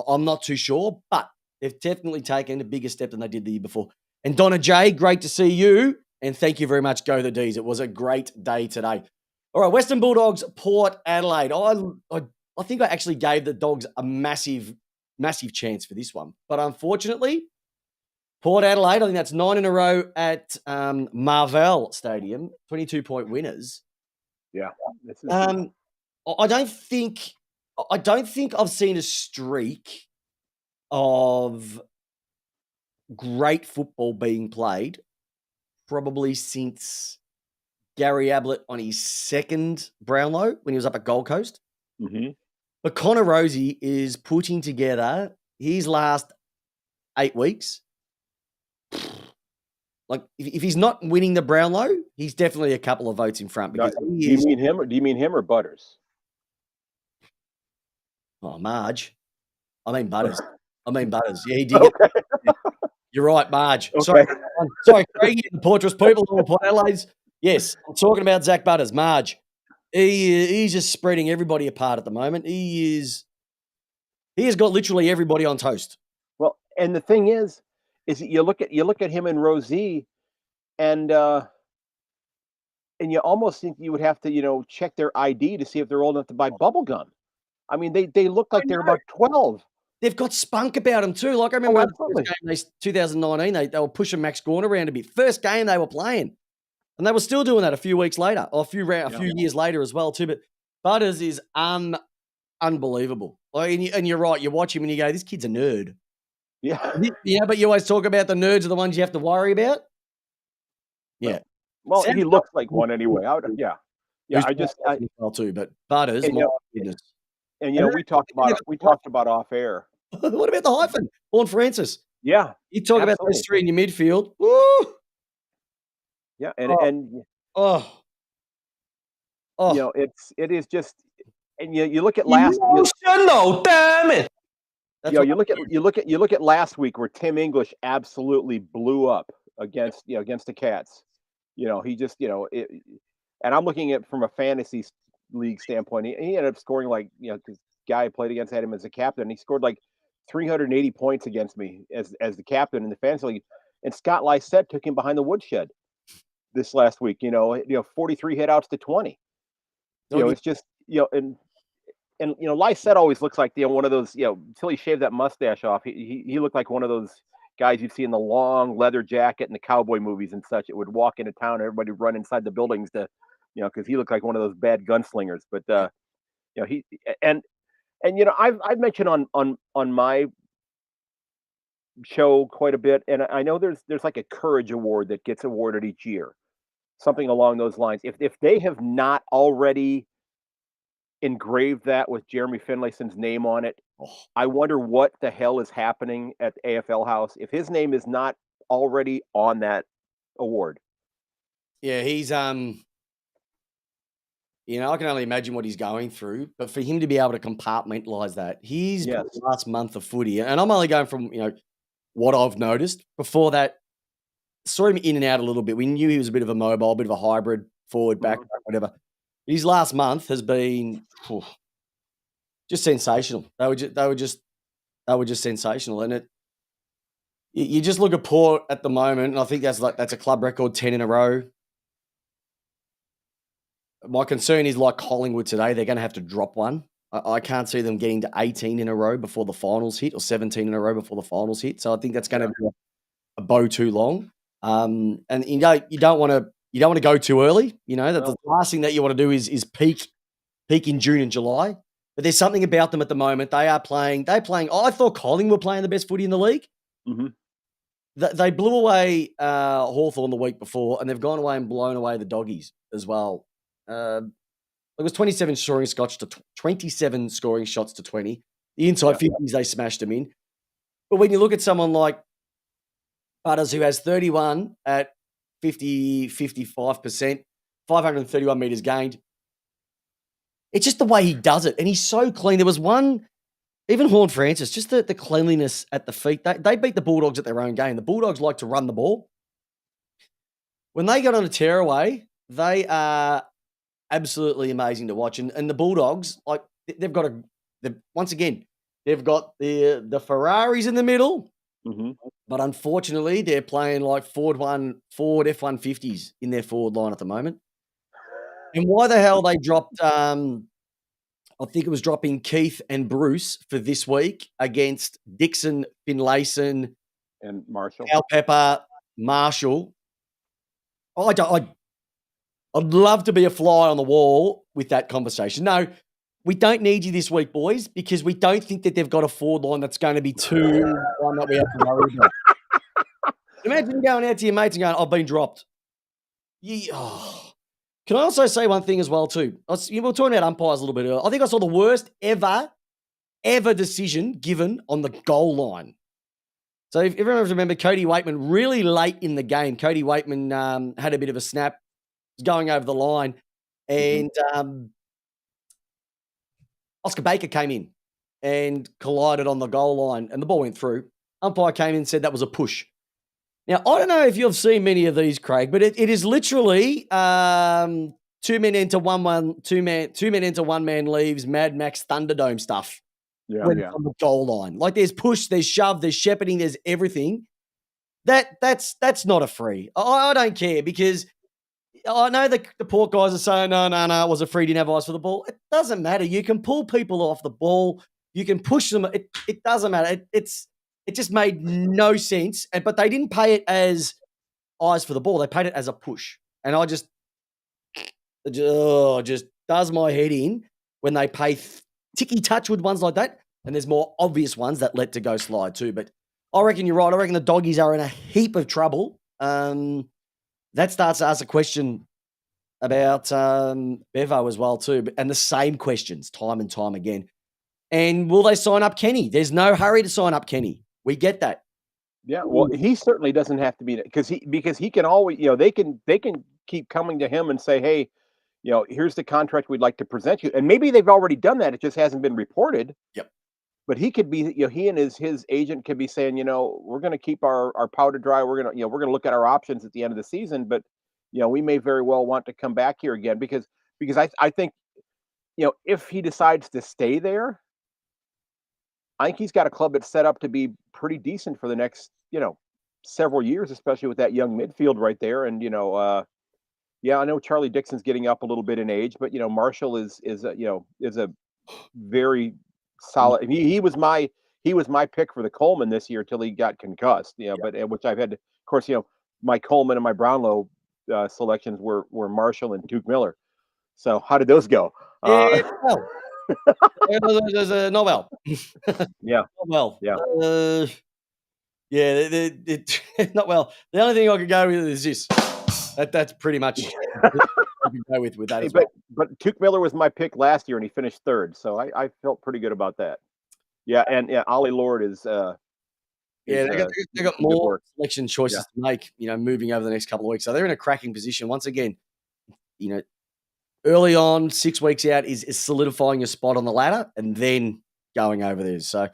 I'm not too sure, but they've definitely taken a bigger step than they did the year before. And Donna J, great to see you. And thank you very much, Go the D's. It was a great day today. All right, Western Bulldogs, Port Adelaide. I think I actually gave the Dogs a massive, massive chance for this one. But unfortunately, Port Adelaide, I think that's 9 in a row at Marvell Stadium, 22-point winners. Yeah. I don't think I've seen a streak of great football being played probably since Gary Ablett on his second Brownlow when he was up at Gold Coast. Mm-hmm. But Connor Rosie is putting together his last 8 weeks. Like, if he's not winning the Brownlow, he's definitely a couple of votes in front. Because do you mean him or Butters? Oh, Marge. I mean Butters. Yeah, he did. Okay. You're right, Marge. Okay. Sorry, Craigie and the Portress people who are Port Adelaide's. Yes, I'm talking about Zach Butters. Marge. He's just spreading everybody apart at the moment. He has got literally everybody on toast. Well, and the thing is you look at him and Rosie, and you almost think you would have to check their ID to see if they're old enough to buy bubble gum. I mean, they look like they're about 12. They've got spunk about them too. Like I remember the first game, 2019, they were pushing Max Gawn around a bit. First game they were playing, and they were still doing that a few weeks later, or a few years later as well too. But Butters is unbelievable. Like, and you're right. You watch him and you go, "This kid's a nerd." Yeah, but you always talk about the nerds are the ones you have to worry about. Yeah. Well, he looks like one anyway. Yeah. Well too, but Butters, my goodness. And we talked about off air. What about the hyphen, Vaughan Francis? Yeah, you talk about those three in your midfield. Woo! Yeah, it is just, and you look at last. Damn it! You look at last week where Tim English absolutely blew up against the Cats. He just and I'm looking at it from a fantasy league standpoint. He ended up scoring because guy I played against had him as a captain. He scored 380 points against me as the captain in the fantasy league. And Scott Lysette took him behind the woodshed this last week. 43 hitouts to 20. It's just and Lysette always looks like one of those until he shaved that mustache off. He looked like one of those guys you'd see in the long leather jacket in the cowboy movies and such. It would walk into town, and everybody would run inside the buildings to. Because he looked like one of those bad gunslingers, but he I've mentioned on my show quite a bit, and I know there's like a courage award that gets awarded each year, something along those lines. If they have not already engraved that with Jeremy Finlayson's name on it, I wonder what the hell is happening at the AFL House if his name is not already on that award. Yeah, he's I can only imagine what he's going through, but for him to be able to compartmentalize that, he's the last month of footy, and I'm only going from what I've noticed. Before that, saw him in and out a little bit. We knew he was a bit of a mobile, bit of a hybrid, forward, back, whatever. His last month has been just sensational. They were just sensational, and you just look at Port at the moment, and I think that's a club record, 10 in a row. My concern is like Collingwood today, they're going to have to drop one. I can't see them getting to 18 in a row before the finals hit, or 17 in a row before the finals hit. So I think that's going to be a bow too long. And you don't want to go too early. The last thing that you want to do is peak in June and July. But there's something about them at the moment. They're playing. I thought Collingwood were playing the best footy in the league. Mm-hmm. They blew away Hawthorn the week before, and they've gone away and blown away the Doggies as well. It was 27 scoring shots to 27 scoring shots to 20. The inside 50s, they smashed them in. But when you look at someone like Butters, who has 31 at 55%, 531 metres gained, it's just the way he does it. And he's so clean. There was one, even Horn Francis, just the cleanliness at the feet. They beat the Bulldogs at their own game. The Bulldogs like to run the ball. When they got on a tearaway, they are absolutely amazing to watch. And the Bulldogs, like, they've got once again, they've got the Ferraris in the middle, but unfortunately, they're playing like Ford F-150s in their forward line at the moment. And why the hell they dropped, I think it was dropping Keith and Bruce for this week against Dixon, Finlayson, and Marshall. Al Pepper, Marshall. I'd love to be a fly on the wall with that conversation. No, we don't need you this week, boys, because we don't think that they've got a forward line that's going to be one that we have to worry about. Imagine going out to your mates and going, I've been dropped. Can I also say one thing as well, too? We were talking about umpires a little bit earlier. I think I saw the worst ever decision given on the goal line. So if everyone remember Cody Waitman, really late in the game, Cody Waitman had a bit of a snap, was going over the line, and Oscar Baker came in and collided on the goal line, and the ball went through. Umpire came in and said that was a push. Now, I don't know if you've seen many of these, Craig, but it is literally 2 men enter one man leaves, Mad Max Thunderdome stuff. On the goal line. Like, there's push, there's shove, there's shepherding, there's everything. That's not a free. I don't care, because I know the poor guys are saying, no, it was a free, didn't have eyes for the ball. It doesn't matter. You can pull people off the ball. You can push them. It doesn't matter. It just made no sense. But they didn't pay it as eyes for the ball. They paid it as a push. And I just does my head in when they pay ticky touch with ones like that. And there's more obvious ones that let to go slide too. But I reckon you're right. I reckon the Doggies are in a heap of trouble. That starts to ask a question about Bevo as well too. And the same questions time and time again. And will they sign up Kenny? There's no hurry to sign up Kenny. We get that. Yeah, well, he certainly doesn't have to be, because he can always, they can keep coming to him and say, hey, here's the contract we'd like to present you. And maybe they've already done that. It just hasn't been reported. Yep. But he could be, he and his agent could be saying, we're going to keep our powder dry. We're going to look at our options at the end of the season, but we may very well want to come back here again, because I think, if he decides to stay there, I think he's got a club that's set up to be pretty decent for the next, several years, especially with that young midfield right there. And, I know Charlie Dixon's getting up a little bit in age, but, Marshall is a very solid. And he was my pick for the Coleman this year till he got concussed, but which I've had, of course, my Coleman and my Brownlow selections were Marshall and Duke Miller. So how did those go? Not well. Yeah. Not well. Yeah. Not well. The only thing I could go with is this. That's pretty much I can go with that as well. But Duke Miller was my pick last year, and he finished third, so I felt pretty good about that. Yeah, and Ollie Lord is. They got more selection choices to make, moving over the next couple of weeks. So they're in a cracking position once again. Early on, 6 weeks out is solidifying your spot on the ladder and then going over there. So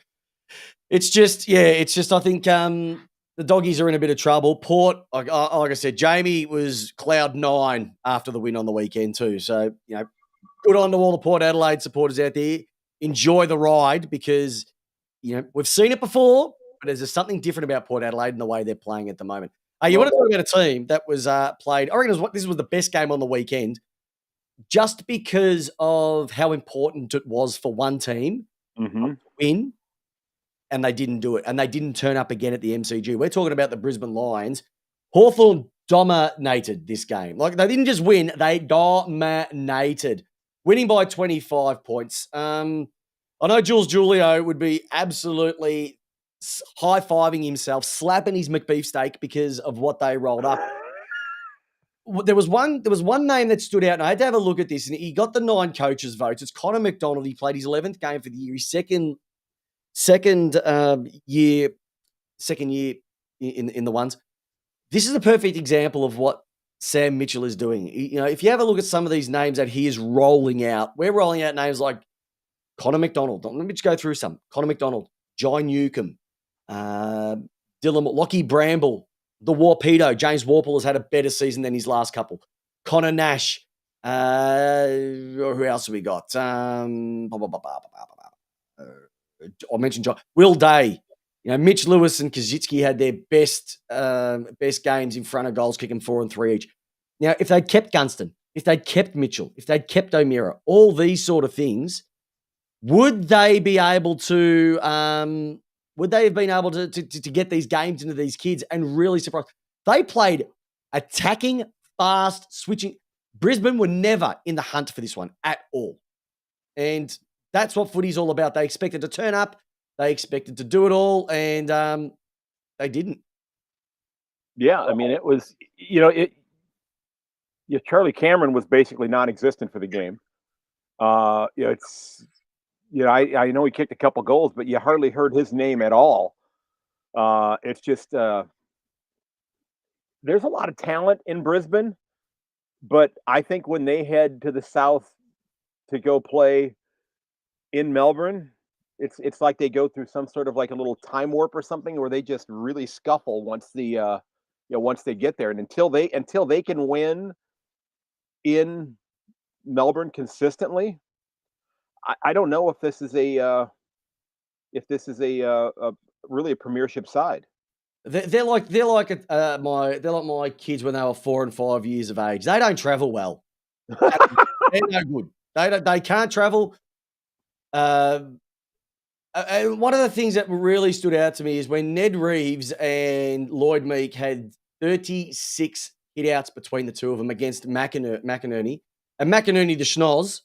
it's just I think the Doggies are in a bit of trouble. Port, like I said, Jamie was cloud 9 after the win on the weekend too. So, good on to all the Port Adelaide supporters out there. Enjoy the ride, because, we've seen it before, but there's just something different about Port Adelaide and the way they're playing at the moment. You want to talk about a team that was played, I reckon this was the best game on the weekend, just because of how important it was for one team to win, and they didn't do it, and they didn't turn up again at the MCG. We're talking about the Brisbane Lions. Hawthorn dominated this game. Like, they didn't just win, they dominated, winning by 25 points. I know Jules Julio would be absolutely high-fiving himself, slapping his McBeef steak because of what they rolled up. There was one name that stood out, and I had to have a look at this, and he got the 9 coaches' votes. It's Connor McDonald. He played his 11th game for the year. His second year in the ones. This is a perfect example of what Sam Mitchell is doing. If you have a look at some of these names that he is rolling out, we're rolling out names like Connor McDonald. Let me just go through some. Connor McDonald, John Newcomb, Dylan, Lockie Bramble, the Warpedo. James Warple has had a better season than his last couple. Connor Nash. Who else have we got? I mentioned John. Will Day. Mitch Lewis and Kaczynski had their best games in front of goals, kicking 4 and 3 each. Now, if they'd kept Gunston, if they'd kept Mitchell, if they'd kept O'Meara, all these sort of things, would they be able to? Would they have been able to get these games into these kids and really surprise? They played attacking, fast, switching. Brisbane were never in the hunt for this one at all, and that's what footy's all about. They expected to turn up. They expected to do it all, and they didn't. Yeah, I mean, it was, Charlie Cameron was basically non-existent for the game. I know he kicked a couple goals, but you hardly heard his name at all. It's just there's a lot of talent in Brisbane, but I think when they head to the south to go play in Melbourne, it's like they go through some sort of like a little time warp or something, where they just really scuffle once they get there, and until they can win in Melbourne consistently, I don't know if this is a really a premiership side. They're like my kids when they were 4 and 5 years of age. They don't travel well. They're no good. They can't travel. And one of the things that really stood out to me is when Ned Reeves and Lloyd Meek had 36 hit-outs between the two of them against McInerney. And McInerney, the schnoz,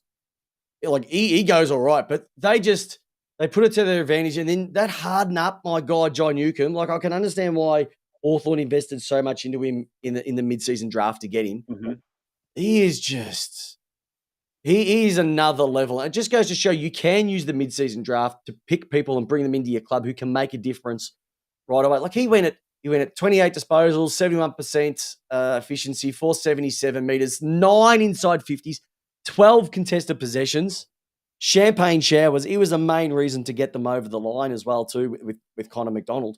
like he goes all right, but they put it to their advantage. And then that harden up my guy, John Newcomb. Like, I can understand why Hawthorn invested so much into him in the mid-season draft to get him. Mm-hmm. He is another level. It just goes to show you can use the mid-season draft to pick people and bring them into your club who can make a difference right away. Like he went at 28 disposals, 71% efficiency, 477 meters, 9 inside 50s, 12 contested possessions, champagne showers. He was the main reason to get them over the line as well too with Connor McDonald.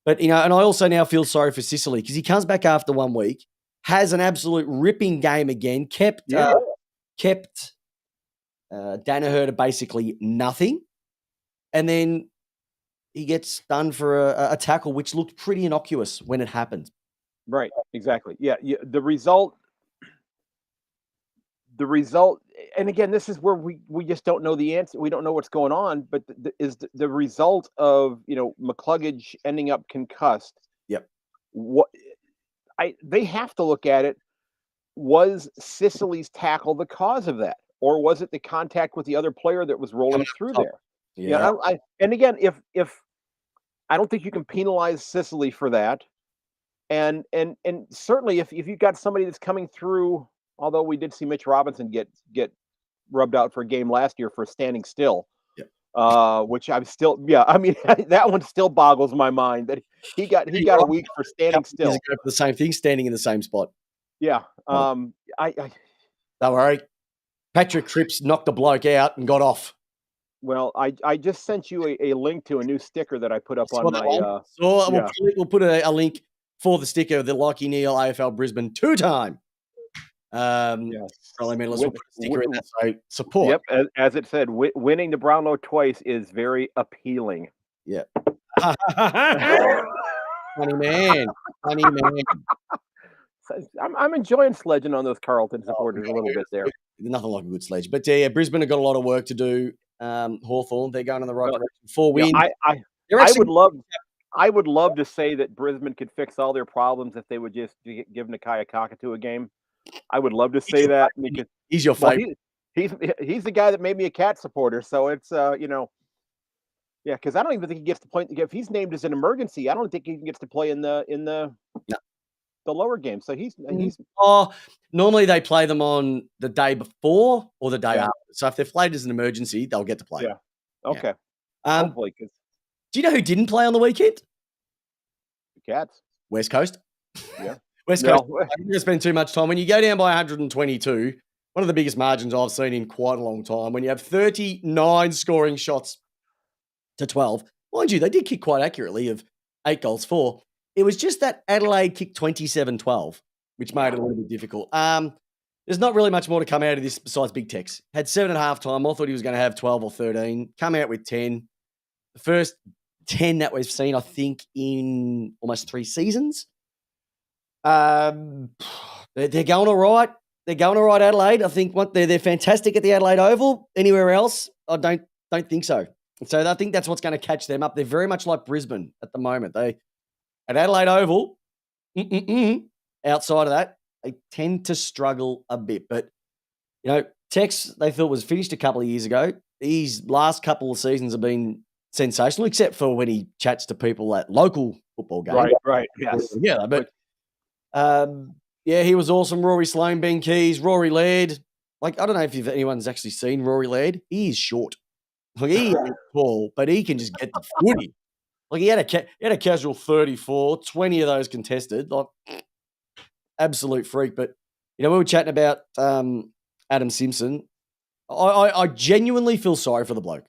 But and I also now feel sorry for Sicily because he comes back after 1 week, has an absolute ripping game again, kept Danaher to basically nothing. And then he gets done for a tackle, which looked pretty innocuous when it happened. Right, exactly. Yeah, the result, and again, this is where we just don't know the answer. We don't know what's going on, but is the result of, McCluggage ending up concussed. Yep. They have to look at it. Was Sicily's tackle the cause of that? Or was it the contact with the other player that was rolling through there? Yeah. And again, if I don't think you can penalize Sicily for that. And certainly if you've got somebody that's coming through, although we did see Mitch Robinson get rubbed out for a game last year for standing still. Which I'm still, I mean, that one still boggles my mind that he got a week for standing still. For the same thing, standing in the same spot. Yeah. Don't worry. Patrick Cripps knocked the bloke out and got off. Well, I just sent you a link to a new sticker that I put up on my. We'll put a link for the sticker of the Lockie Neal AFL Brisbane 2-time. Yes. Probably mean, let's put a sticker in that. So support. Yep, as it said, winning the Brownlow twice is very appealing. Yeah. Funny man. I'm enjoying sledging on those Carlton supporters a little bit there. Nothing like a good sledge. But yeah, Brisbane have got a lot of work to do. Hawthorn, they're going in the right direction. 4 wins. I would love to say that Brisbane could fix all their problems if they would just give Nakia Kakatu a game. I would love to say that. Because, he's your favorite. He's the guy that made me a Cat supporter. So it's Yeah, because I don't even think he gets to play if he's named as an emergency. I don't think he even gets to play in the No. the lower game. So he's Oh, normally they play them on the day before or the day Yeah. after. So if they're flagged as an emergency, they'll get to play. Yeah. okay. Um, Hopefully, because do you know who didn't play on the weekend? the Cats. West Coast. Yeah. West No. Coast. I'm not going to spend too much time. When you go down by 122, one of the biggest margins I've seen in quite a long time, when you have 39 scoring shots to 12, mind you, they did kick quite accurately of 8 goals for. It was just that Adelaide kicked 27-12, which made it a little bit difficult. There's not really much more to come out of this besides Big Tex. Had 7 at halftime. I thought he was going to have 12 or 13. Come out with 10. The first 10 that we've seen, I think, in almost 3 seasons. They're going all right. They're going all right, Adelaide. I think they're fantastic at the Adelaide Oval. Anywhere else, I don't think so. So I think that's what's going to catch them up. They're very much like Brisbane at the moment. At Adelaide Oval, outside of that, they tend to struggle a bit. But, Tex, they thought was finished a couple of years ago. These last couple of seasons have been sensational, except for when he chats to people at local football games. Right. Yes. Yeah, but he was awesome. Rory Sloane, Ben Keys, Rory Laird. Like, I don't know if anyone's actually seen Rory Laird. He is short. Like, he ain't tall, but he can just get the footy. Like, he had a casual 34, 20 of those contested. Like, absolute freak. But, we were chatting about Adam Simpson. I genuinely feel sorry for the bloke.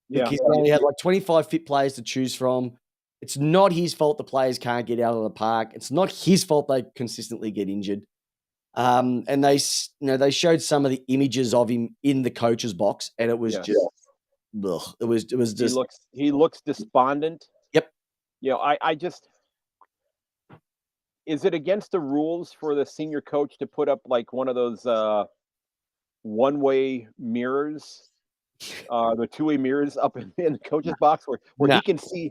Yeah. Because he only had like 25 fit players to choose from. It's not his fault the players can't get out of the park. It's not his fault they consistently get injured. And they showed some of the images of him in the coach's box, and it was just, ugh. It was just. He looks despondent. Yep. I just. Is it against the rules for the senior coach to put up like one of those one-way mirrors? The two-way mirrors up in the coach's box where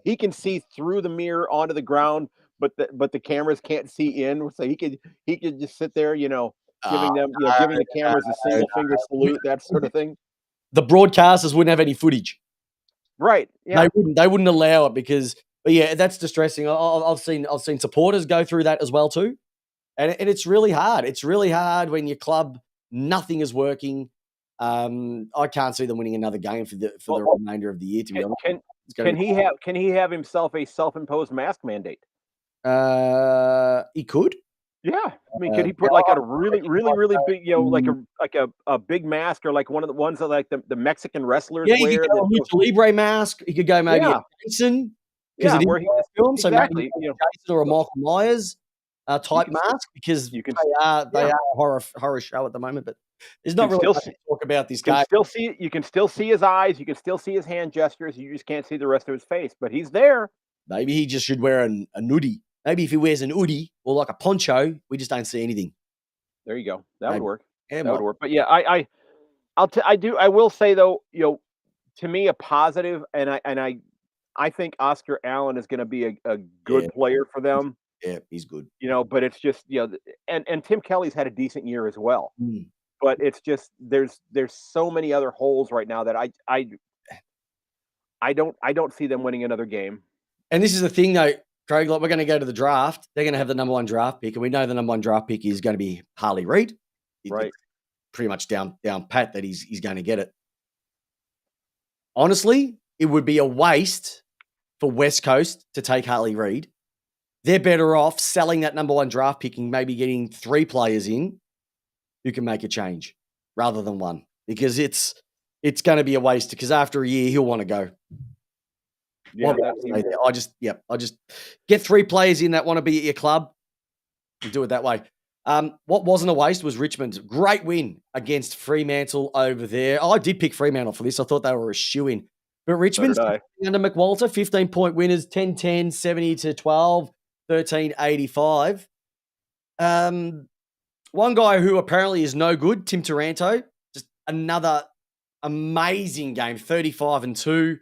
he can see through the mirror onto the ground, but the cameras can't see in. So he could just sit there, giving the cameras a single finger salute, that sort of thing. The broadcasters wouldn't have any footage. Right. Yeah. They wouldn't allow it because, but yeah, that's distressing. I've seen supporters go through that as well too, and it's really hard. It's really hard when your club nothing is working. I can't see them winning another game for the remainder of the year. To be honest, can he have himself a self-imposed mask mandate? He could. Yeah, I mean, could he put like a really big, like a big mask, or like one of the ones that like the Mexican wrestlers wear? He could go a Lucha Libre mask. He could go maybe a Jason, because where he film. So exactly, maybe Jason or a Michael Myers type mask, because they are a horror show at the moment. But there's not really much to talk about this guy. You can still see his eyes. You can still see his hand gestures. You just can't see the rest of his face. But he's there. Maybe he just should wear a hoodie. Maybe if he wears an hoodie or like a poncho, we just don't see anything. There you go. That would work. Yeah, that would work. But yeah, I will say though, to me a positive, and I think Oscar Allen is going to be a good player for them. Yeah, he's good. But it's just and Tim Kelly's had a decent year as well. But it's just there's so many other holes right now that I don't see them winning another game. And this is the thing though, Craig, like we're going to go to the draft. They're going to have the number 1 draft pick, and we know the number 1 draft pick is going to be Harley Reid. Right. Pretty much down pat that he's going to get it. Honestly, it would be a waste for West Coast to take Harley Reid. They're better off selling that number 1 draft pick and maybe getting 3 players in who can make a change rather than 1, because it's going to be a waste, because after a year he'll want to go. Yeah, I just get 3 players in that want to be at your club and do it that way. What wasn't a waste was Richmond's great win against Fremantle over there. I did pick Fremantle for this. I thought they were a shoo-in. But Richmond's under McWalter, 15-point winners, 10-10, 70-12, 13-85. One guy who apparently is no good, Tim Taranto, just another amazing game, 35-2.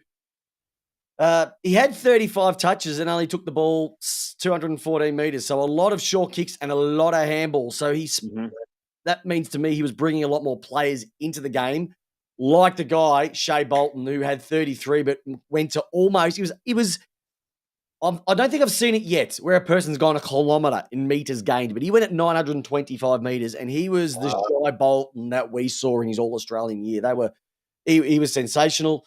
He had 35 touches and only took the ball 214 meters. So a lot of short kicks and a lot of handballs. So that means to me he was bringing a lot more players into the game. like the guy, Shea Bolton, who had 33 but went to almost, I don't think I've seen it yet where a person's gone a kilometre in metres gained, but he went at 925 metres and he was the Shea Bolton that we saw in his All-Australian year. He was sensational.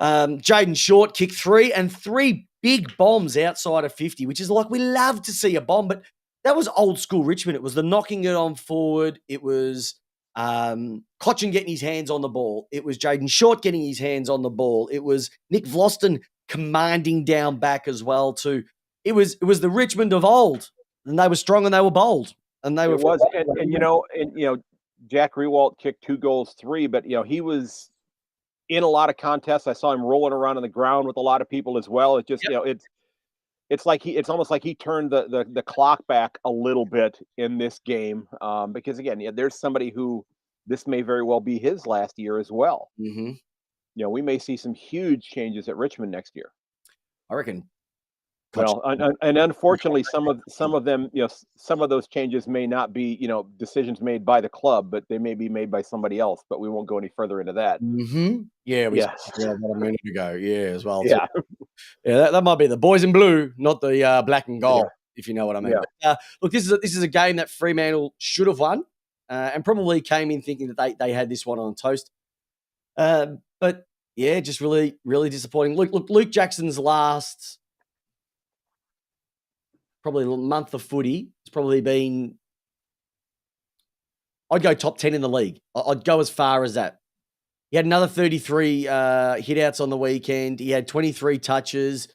Jaden Short kicked 3 and 3 big bombs outside of 50, which is like, we love to see a bomb, but that was old school Richmond. It was the knocking it on forward. It was Cochin getting his hands on the ball. It was Jaden Short getting his hands on the ball. It was Nick Vlosten commanding down back as well too. It was the Richmond of old, and they were strong and they were bold, and they were. It was, and Jack Rewalt kicked 2 goals, 3, but he was in a lot of contests. I saw him rolling around on the ground with a lot of people as well. It just it's almost like he turned the clock back a little bit in this game, because again, there's somebody who this may very well be his last year as well. Mm-hmm. We may see some huge changes at Richmond next year. I reckon. Well, and unfortunately, some of them, some of those changes may not be, decisions made by the club, but they may be made by somebody else. But we won't go any further into that. Mm-hmm. Yeah, we spoke about that a minute ago. Yeah, as well. Yeah, yeah, that might be the boys in blue, not the black and gold, if you know what I mean. Yeah. But, look, this is a game that Fremantle should have won, and probably came in thinking that they had this one on toast. But yeah, just really, really disappointing. Look, Luke Jackson's last probably month of footy, it's probably been, I'd go top 10 in the league. I'd go as far as that. He had another 33 hit-outs on the weekend. He had 23 touches,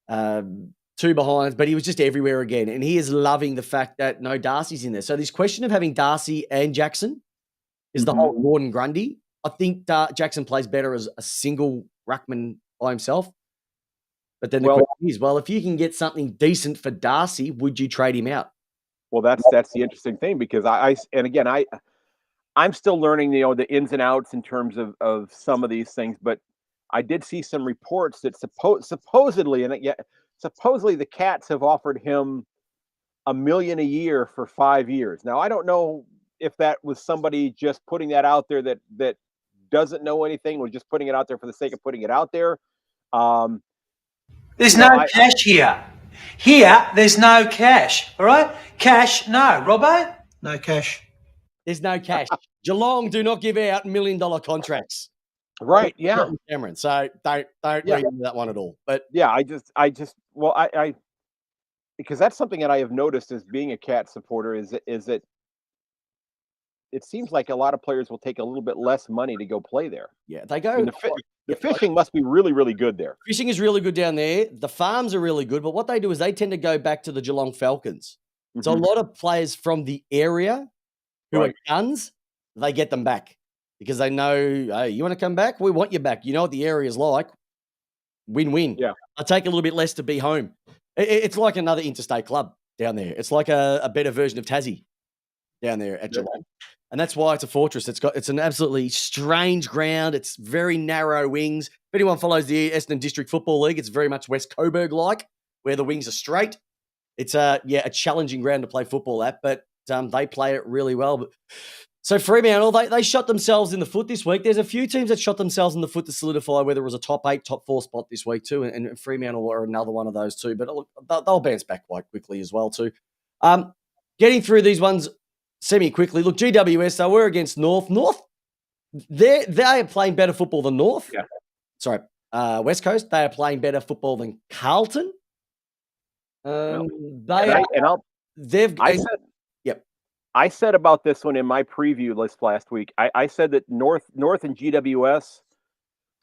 2 behinds, but he was just everywhere again. And he is loving the fact that no Darcy's in there. So this question of having Darcy and Jackson is the whole Gordon Grundy. I think Jackson plays better as a single ruckman by himself. But then the question is, if you can get something decent for Darcy, would you trade him out? Well, that's the interesting thing, because I'm still learning, the ins and outs in terms of some of these things. But I did see some reports that supposedly the Cats have offered him $1 million a year for 5 years. Now, I don't know if that was somebody just putting that out there that doesn't know anything, was just putting it out there for the sake of putting it out there. There's no cash here. Here, there's no cash. All right? Cash, no. Robbo? No cash. There's no cash. Geelong do not give out $1 million contracts. Right, yeah. Cameron, so don't read into that one at all. But yeah, I because that's something that I have noticed as being a Cat supporter is that it seems like a lot of players will take a little bit less money to go play there. Yeah, they go. I mean, the fishing must be really, really good there. Fishing is really good down there. The farms are really good, but what they do is they tend to go back to the Geelong Falcons. So a lot of players from the area who are guns, they get them back because they know, hey, you want to come back? We want you back. You know what the area's like. Win-win. Yeah. I take a little bit less to be home. It's like another interstate club down there. It's like a better version of Tassie down there at Geelong. And that's why it's a fortress. It's an absolutely strange ground. It's very narrow wings. If anyone follows the Essendon District Football League, it's very much West Coburg-like, where the wings are straight. It's a challenging ground to play football at, but they play it really well. So Fremantle, they shot themselves in the foot this week. There's a few teams that shot themselves in the foot to solidify whether it was a top 8, top 4 spot this week too, and Fremantle are another one of those too. But look, they'll bounce back quite quickly as well too. Getting through these ones semi-quickly. Look, GWS, they were against North. North, they are playing better football than North. Yeah. Sorry, West Coast, they are playing better football than Carlton. I said about this one in my preview list last week. I said that North and GWS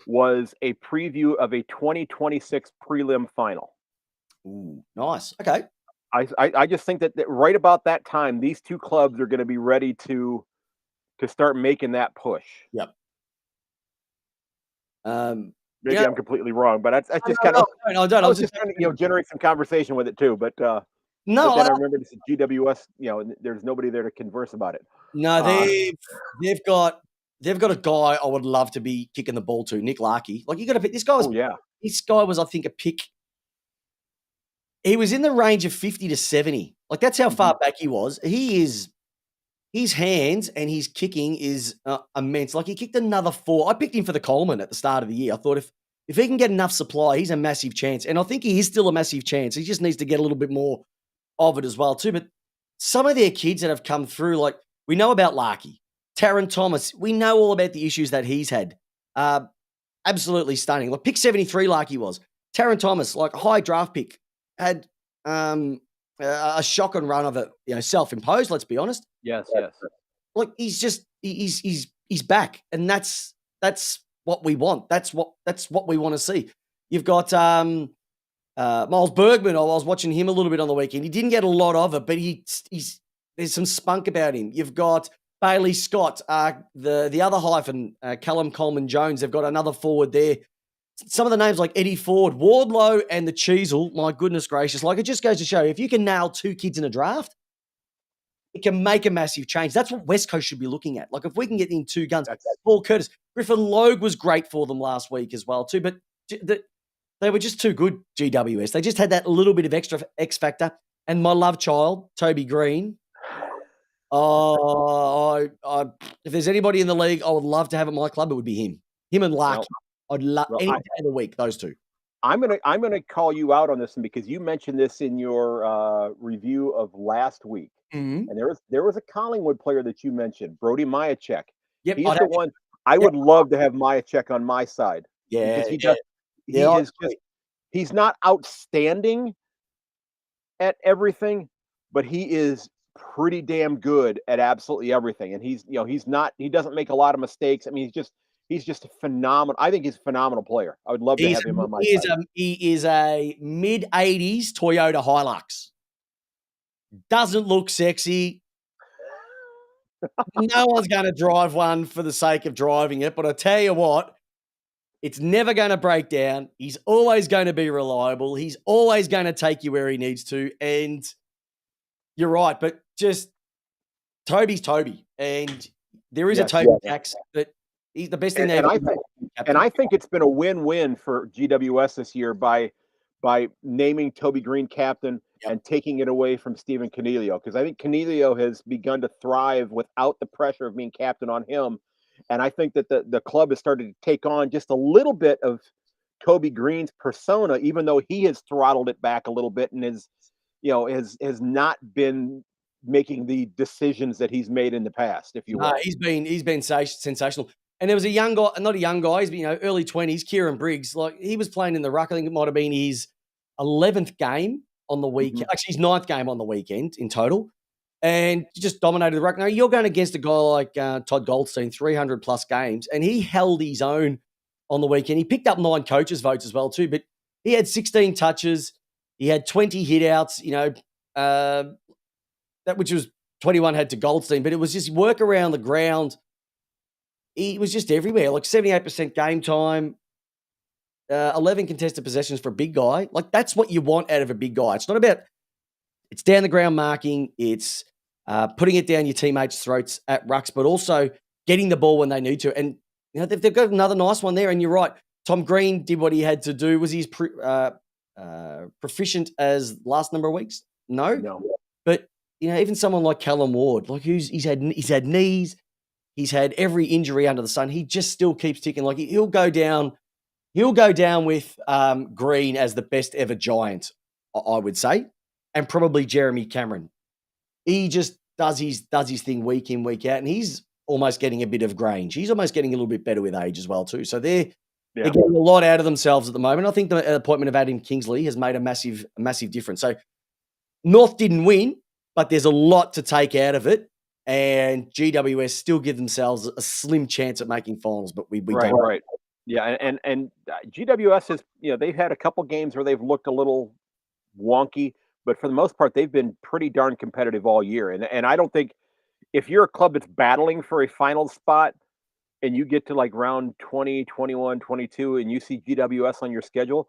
was a preview of a 2026 prelim final. Ooh, nice. Okay. I just think that right about that time, these two clubs are going to be ready to start making that push. Yep. Maybe I'm completely wrong, but that's just kind of. No, I don't. I was just trying to generate some conversation with it too, but I remember this GWS. There's nobody there to converse about it. No, they've got a guy I would love to be kicking the ball to, Nick Larkey. Like you got to pick this guy. This guy was, I think, a pick. He was in the range of 50 to 70. Like that's how far back he was. He is his hands and his kicking is immense. Like he kicked another 4. I picked him for the Coleman at the start of the year. I thought if he can get enough supply, he's a massive chance. And I think he is still a massive chance. He just needs to get a little bit more of it as well too. But some of their kids that have come through, like we know about Larky, Taron Thomas. We know all about the issues that he's had. Absolutely stunning. Like pick 73, Larky was. Taron Thomas, like high draft pick, had a shocking run of it, self-imposed, let's be honest. Yes. Like he's back, and that's what we want. That's what we want to see. You've got Miles Bergman. I was watching him a little bit on the weekend. He didn't get a lot of it, but he's there's some spunk about him. You've got Bailey Scott, the other hyphen, Callum Coleman Jones. They've got another forward there. Some of the names like Eddie Ford, Wardlow, and the Cheezel. My goodness gracious! Like it just goes to show if you can nail 2 kids in a draft, it can make a massive change. That's what West Coast should be looking at. Like if we can get in 2 guns, Paul Curtis, Griffin Logue was great for them last week as well too. But they were just too good. GWS. They just had that little bit of extra X factor. And my love child, Toby Green. If there's anybody in the league I would love to have at my club, it would be him. Him and Larky. I'd love any day of the week, those 2. I'm gonna call you out on this one because you mentioned this in your review of last week. Mm-hmm. And there was a Collingwood player that you mentioned, Brody Majacek. Yep, He's the one I would love to have Majacek on my side. Yeah, because he's not outstanding at everything, but he is pretty damn good at absolutely everything. And he doesn't make a lot of mistakes. I mean, he's just a phenomenal. I think he's a phenomenal player. I would love to have him on my side. He is a mid-80s Toyota Hilux. Doesn't look sexy. No one's going to drive one for the sake of driving it. But I tell you what, it's never going to break down. He's always going to be reliable. He's always going to take you where he needs to. And you're right, but just Toby's Toby. And there is a Toby tax, but he's the best thing I think it's been a win-win for GWS this year by naming Toby Green captain and taking it away from Stephen Canelio, because I think Canelio has begun to thrive without the pressure of being captain on him. And I think that the club has started to take on just a little bit of Toby Green's persona, even though he has throttled it back a little bit and has not been making the decisions that he's made in the past, if you will. He's been sensational. And there was a young guy, not a young guy, he's early 20s, Kieran Briggs. Like he was playing in the ruck. I think it might have been his 11th game on the weekend. Mm-hmm. Actually, his 9th game on the weekend in total. And just dominated the ruck. Now, you're going against a guy like Todd Goldstein, 300-plus games, and he held his own on the weekend. He picked up 9 coaches' votes as well too, but he had 16 touches. He had 20 hit-outs, which was 21 had to Goldstein, but it was just work around the ground. He was just everywhere, like 78% game time, 11 contested possessions for a big guy. Like that's what you want out of a big guy. It's not about it's down the ground marking. It's putting it down your teammates' throats at rucks, but also getting the ball when they need to. And they've got another nice one there. And you're right, Tom Green did what he had to do. Was he proficient as last number of weeks? No. But even someone like Callum Ward, like he's had knees, he's had every injury under the sun. He just still keeps ticking. Like he'll go down with Green as the best ever Giant, I would say, and probably Jeremy Cameron. He just does his thing week in, week out, and he's almost getting a bit of Grange. He's almost getting a little bit better with age as well too. So they're getting a lot out of themselves at the moment. I think the appointment of Adam Kingsley has made a massive difference. So North didn't win, but there's a lot to take out of it. And GWS still give themselves a slim chance at making finals, but we don't. Right. Yeah, and GWS has, they've had a couple games where they've looked a little wonky, but for the most part, they've been pretty darn competitive all year. And I don't think if you're a club that's battling for a final spot and you get to like round 20, 21, 22, and you see GWS on your schedule,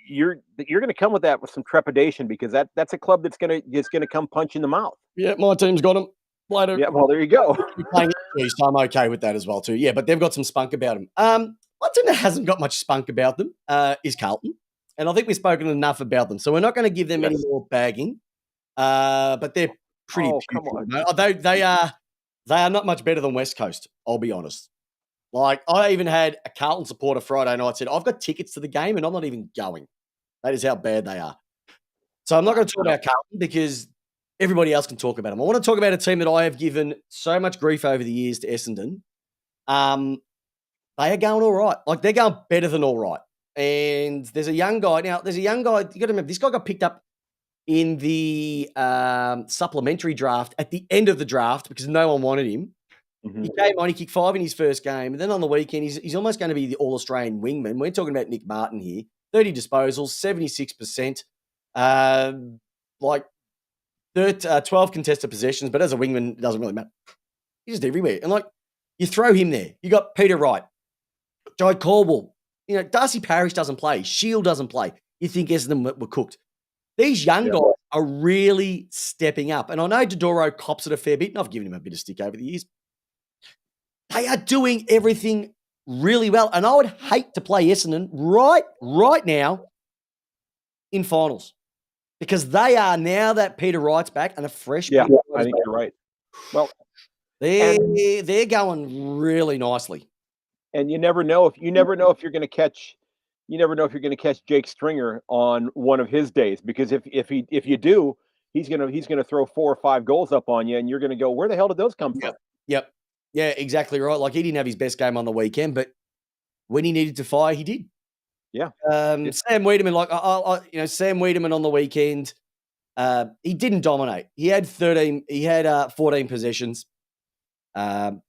you're going to come with some trepidation because that's a club that's going to come punch in the mouth. Yeah, my team's got them. Later. Yeah, well, there you go. So I'm okay with that as well too. Yeah, but they've got some spunk about them. One team that hasn't got much spunk about them is Carlton, and I think we've spoken enough about them, so we're not going to give them any more bagging. But they're pretty Oh, come putrid, on. mate. They are not much better than West Coast, I'll be honest. Like, I even had a Carlton supporter Friday night said, "I've got tickets to the game and I'm not even going." That is how bad they are. So I'm not gonna talk about Carlton because everybody else can talk about them. I wanna talk about a team that I have given so much grief over the years to Essendon. They are going all right. Like, they're going better than all right. And there's a young guy. Now, there's a young guy, you gotta remember, this guy got picked up in the supplementary draft at the end of the draft because no one wanted him. Mhm. He came on, he kicked 5 in his first game, and then on the weekend, he's almost going to be the All-Australian wingman. We're talking about Nick Martin here. 30 disposals, 76%, like 12 contested possessions, but as a wingman, it doesn't really matter. He's just everywhere. And, like, you throw him there. You got Peter Wright, Joe Caldwell. You know, Darcy Parish doesn't play. Shield doesn't play. You think Essendon were cooked. These young guys are really stepping up. And I know Dodoro cops it a fair bit, and I've given him a bit of stick over the years. They are doing everything really well. And I would hate to play Essendon right now in finals because they are now that Peter Wright's back and a fresh Yeah, Peter I Wright's think back. you're right. Well, They're going really nicely. and you never know if you're going to catch Jake Stringer on one of his days, because if you do, he's gonna throw 4 or 5 goals up on you, and you're gonna go, where the hell did those come from? Yep. Yeah, exactly right. Like, he didn't have his best game on the weekend, but when he needed to fire, he did. Yeah. Sam Wiedemann, like, Sam Wiedemann on the weekend, he didn't dominate. He had 14 possessions. But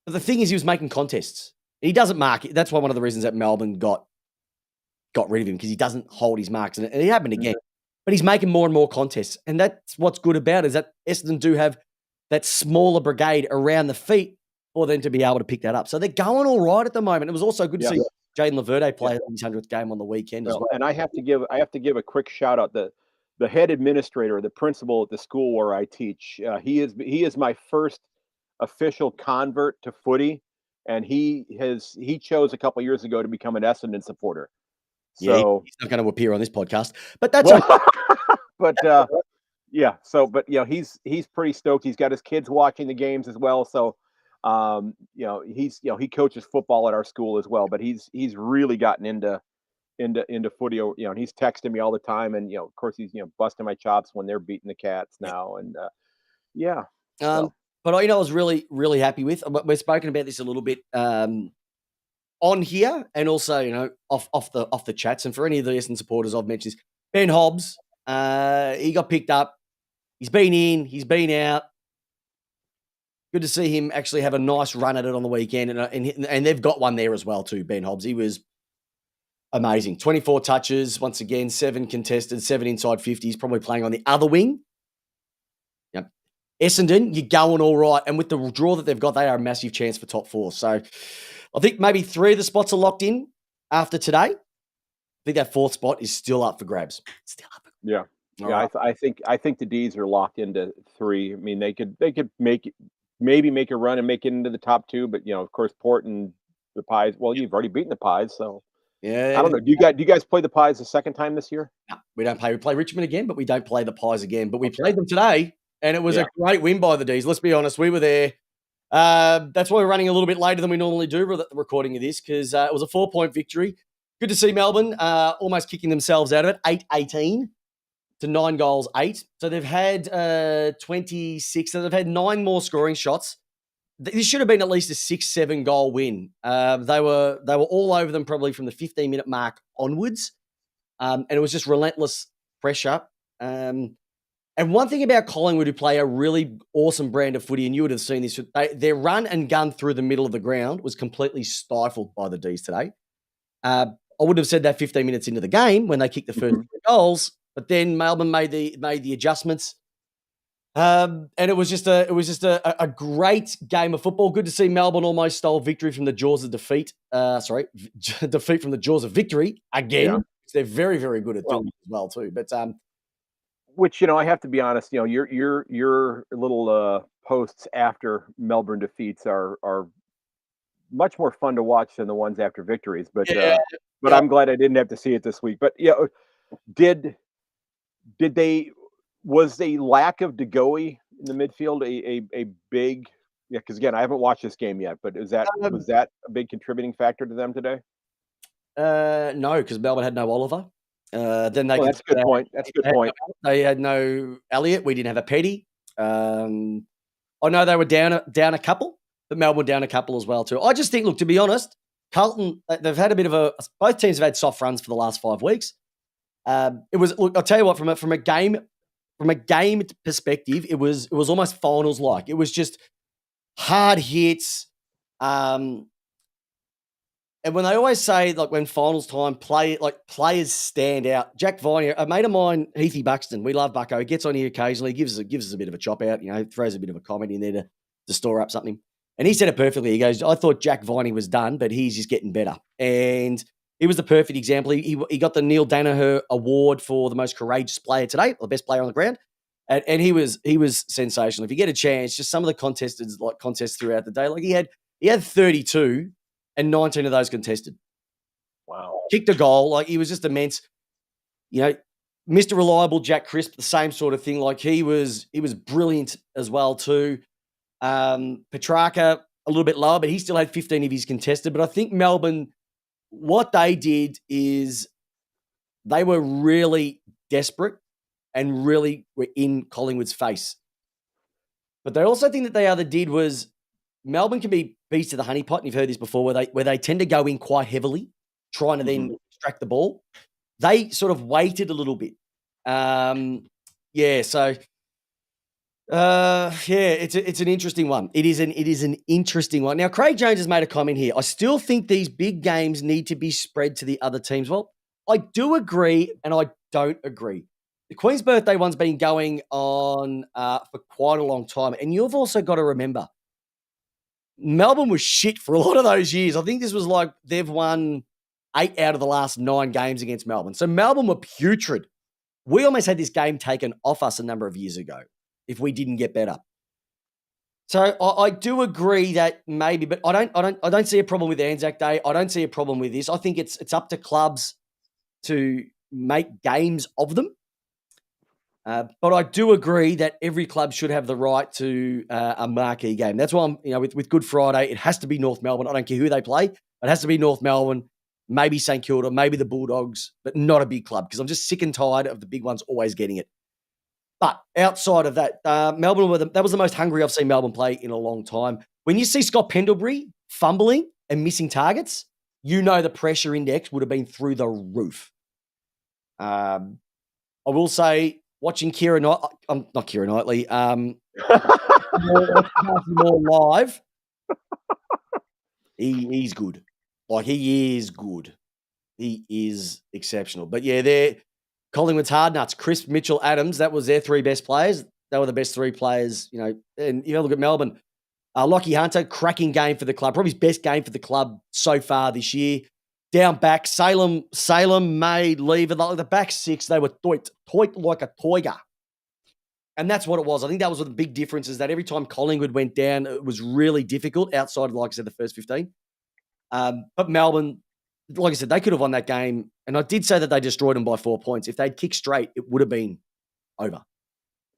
the thing is, he was making contests. He doesn't mark it. That's one of the reasons that Melbourne got rid of him, because he doesn't hold his marks. And it happened again. But he's making more and more contests. And that's what's good about it, is that Essendon do have that smaller brigade around the feet for them to be able to pick that up. So they're going all right at the moment. It was also good to see Jaden Laverde play his 100th game on the weekend as well. And I have to give a quick shout out. The head administrator, the principal at the school where I teach, he is my first official convert to footy, and he chose a couple of years ago to become an Essendon supporter. So he's not going to appear on this podcast, but that's okay. But he's pretty stoked. He's got his kids watching the games as well. So he coaches football at our school as well, but he's really gotten into footy, and he's texting me all the time, and of course he's busting my chops when they're beating the Cats now, and But I was really, really happy with. We've spoken about this a little bit on here, and also off the chats. And for any of the Essendon supporters, I've mentioned this. Ben Hobbs, he got picked up. He's been in, he's been out. Good to see him actually have a nice run at it on the weekend, and they've got one there as well too. Ben Hobbs, he was amazing. 24 touches once again, 7 contested, 7 inside 50. He's probably playing on the other wing. Yep. Essendon, you're going all right, and with the draw that they've got, they are a massive chance for top 4. So I think maybe 3 of the spots are locked in after today. I think that 4th spot is still up for grabs. Still up. Yeah. Right. I think the D's are locked into 3. I mean, they could maybe make a run and make it into the top 2, but of course, Port and the Pies. Well, you've already beaten the Pies, so yeah. I don't know. Do you guys play the Pies the second time this year? No, we don't play. We play Richmond again, but we don't play the Pies again. But we played them today, and it was a great win by the D's. Let's be honest, we were there. That's why we're running a little bit later than we normally do the recording of this, because it was a 4-point victory. Good to see Melbourne almost kicking themselves out of it. 8-18 to 9 goals, 8. So they've had 26. So they've had 9 more scoring shots. This should have been at least a 6-7 goal win. They were all over them probably from the 15-minute mark onwards, and it was just relentless pressure. And one thing about Collingwood, who play a really awesome brand of footy, and you would have seen this, their run and gun through the middle of the ground was completely stifled by the D's today. I would have said that 15 minutes into the game when they kicked the first 3 goals, but then Melbourne made the adjustments. And it was just a great game of football. Good to see Melbourne almost stole victory from the jaws of defeat. Defeat from the jaws of victory again. Yeah. They're very, very good at doing it as well too. But which I have to be honest, your little posts after Melbourne defeats are much more fun to watch than the ones after victories. But I'm glad I didn't have to see it this week. But was a lack of De Goey in the midfield a big? Yeah, because again, I haven't watched this game yet, but was that a big contributing factor to them today? No, because Melbourne had no Oliver. Then they that's a good point. That's a good point. They had no Elliott. We didn't have a Petty. I know they were down a couple, but Melbourne were down a couple as well too. I just think, look, to be honest, Carlton, they've had a bit of both teams have had soft runs for the last 5 weeks. Look, I'll tell you what, from a game perspective, it was almost finals like. It was just hard hits. And when they always say, like, when finals time, players stand out. Jack Viney, a mate of mine, Heathy Buxton, we love Bucko. He gets on here occasionally, gives us a bit of a chop out, throws a bit of a comment in there to store up something. And he said it perfectly. He goes, I thought Jack Viney was done, but he's just getting better. And he was the perfect example. He got the Neil Danaher Award for the most courageous player today, the best player on the ground. And he was sensational. If you get a chance, just some of the contests throughout the day, like he had 32 and 19 of those contested. Wow. Kicked a goal. Like, he was just immense. Mr. Reliable, Jack Crisp, the same sort of thing. Like, he was brilliant as well too. Petrarca, a little bit lower, but he still had 15 of his contested. But I think Melbourne, what they did is they were really desperate and really were in Collingwood's face. But they also think that they other did was Melbourne can be beast of the honeypot, and you've heard this before, where they tend to go in quite heavily, trying to then extract the ball. They sort of waited a little bit. It's an interesting one. It is an interesting one. Now, Craig Jones has made a comment here. I still think these big games need to be spread to the other teams. Well, I do agree, and I don't agree. The Queen's Birthday one's been going on for quite a long time, and you've also got to remember, Melbourne was shit for a lot of those years. I think this was like they've won 8 out of the last 9 games against Melbourne. So Melbourne were putrid. We almost had this game taken off us a number of years ago if we didn't get better. So I do agree that maybe, but I don't see a problem with Anzac Day. I don't see a problem with this. I think it's up to clubs to make games of them. But I do agree that every club should have the right to a marquee game. That's why I'm, with Good Friday, it has to be North Melbourne. I don't care who they play. It has to be North Melbourne, maybe St Kilda, maybe the Bulldogs, but not a big club because I'm just sick and tired of the big ones always getting it. But outside of that, Melbourne, that was the most hungry I've seen Melbourne play in a long time. When you see Scott Pendlebury fumbling and missing targets, the pressure index would have been through the roof. I will say, watching Keira Knightley, not Keira Knightley, more live, he's good. Like, he is good. He is exceptional. But yeah, they're Collingwood's hard nuts. Crisp, Mitchell, Adams, that was their 3 best players. They were the best 3 players, And look at Melbourne. Lockie Hunter, cracking game for the club. Probably his best game for the club so far this year. Down back, Salem made Lever. The back 6, they were toit like a toiger. And that's what it was. I think that was the big difference, is that every time Collingwood went down, it was really difficult outside of, like I said, the first 15. But Melbourne, like I said, they could have won that game. And I did say that they destroyed them by 4 points. If they'd kicked straight, it would have been over.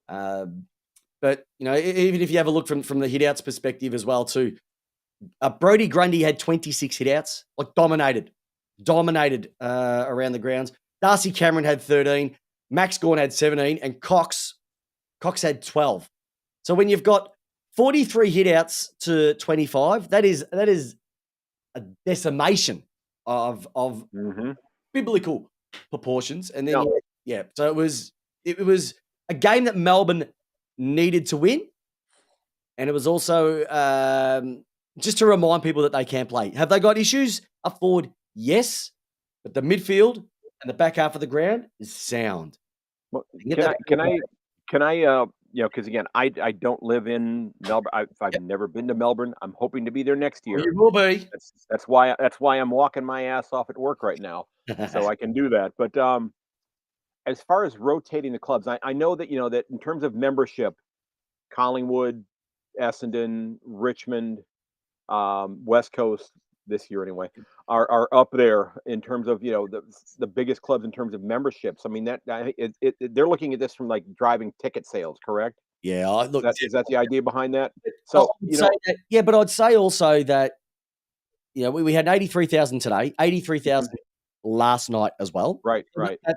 But, even if you have a look from the hit-outs perspective as well too, Brodie Grundy had 26 hit-outs, like dominated around the grounds. Darcy Cameron had 13, Max Gawn had 17, and Cox had 12. So when you've got 43 hit-outs to 25, that is a decimation of biblical proportions. And then so it was a game that Melbourne needed to win, and it was also just to remind people that they can play. Have they got issues up forward? Yes, but the midfield and the back half of the ground is sound. Well, can I? Because again, I don't live in Melbourne. I've never been to Melbourne. I'm hoping to be there next year. You will be. That's why I'm walking my ass off at work right now, so I can do that. But as far as rotating the clubs, I know that that in terms of membership, Collingwood, Essendon, Richmond, West Coast this year anyway are up there in terms of the biggest clubs in terms of memberships. I mean they're looking at this from like driving ticket sales, correct? Yeah, look. Is that the idea behind that? I So, would say that, yeah, but I'd say also that, we had 83,000 today, 83,000 last night as well. right.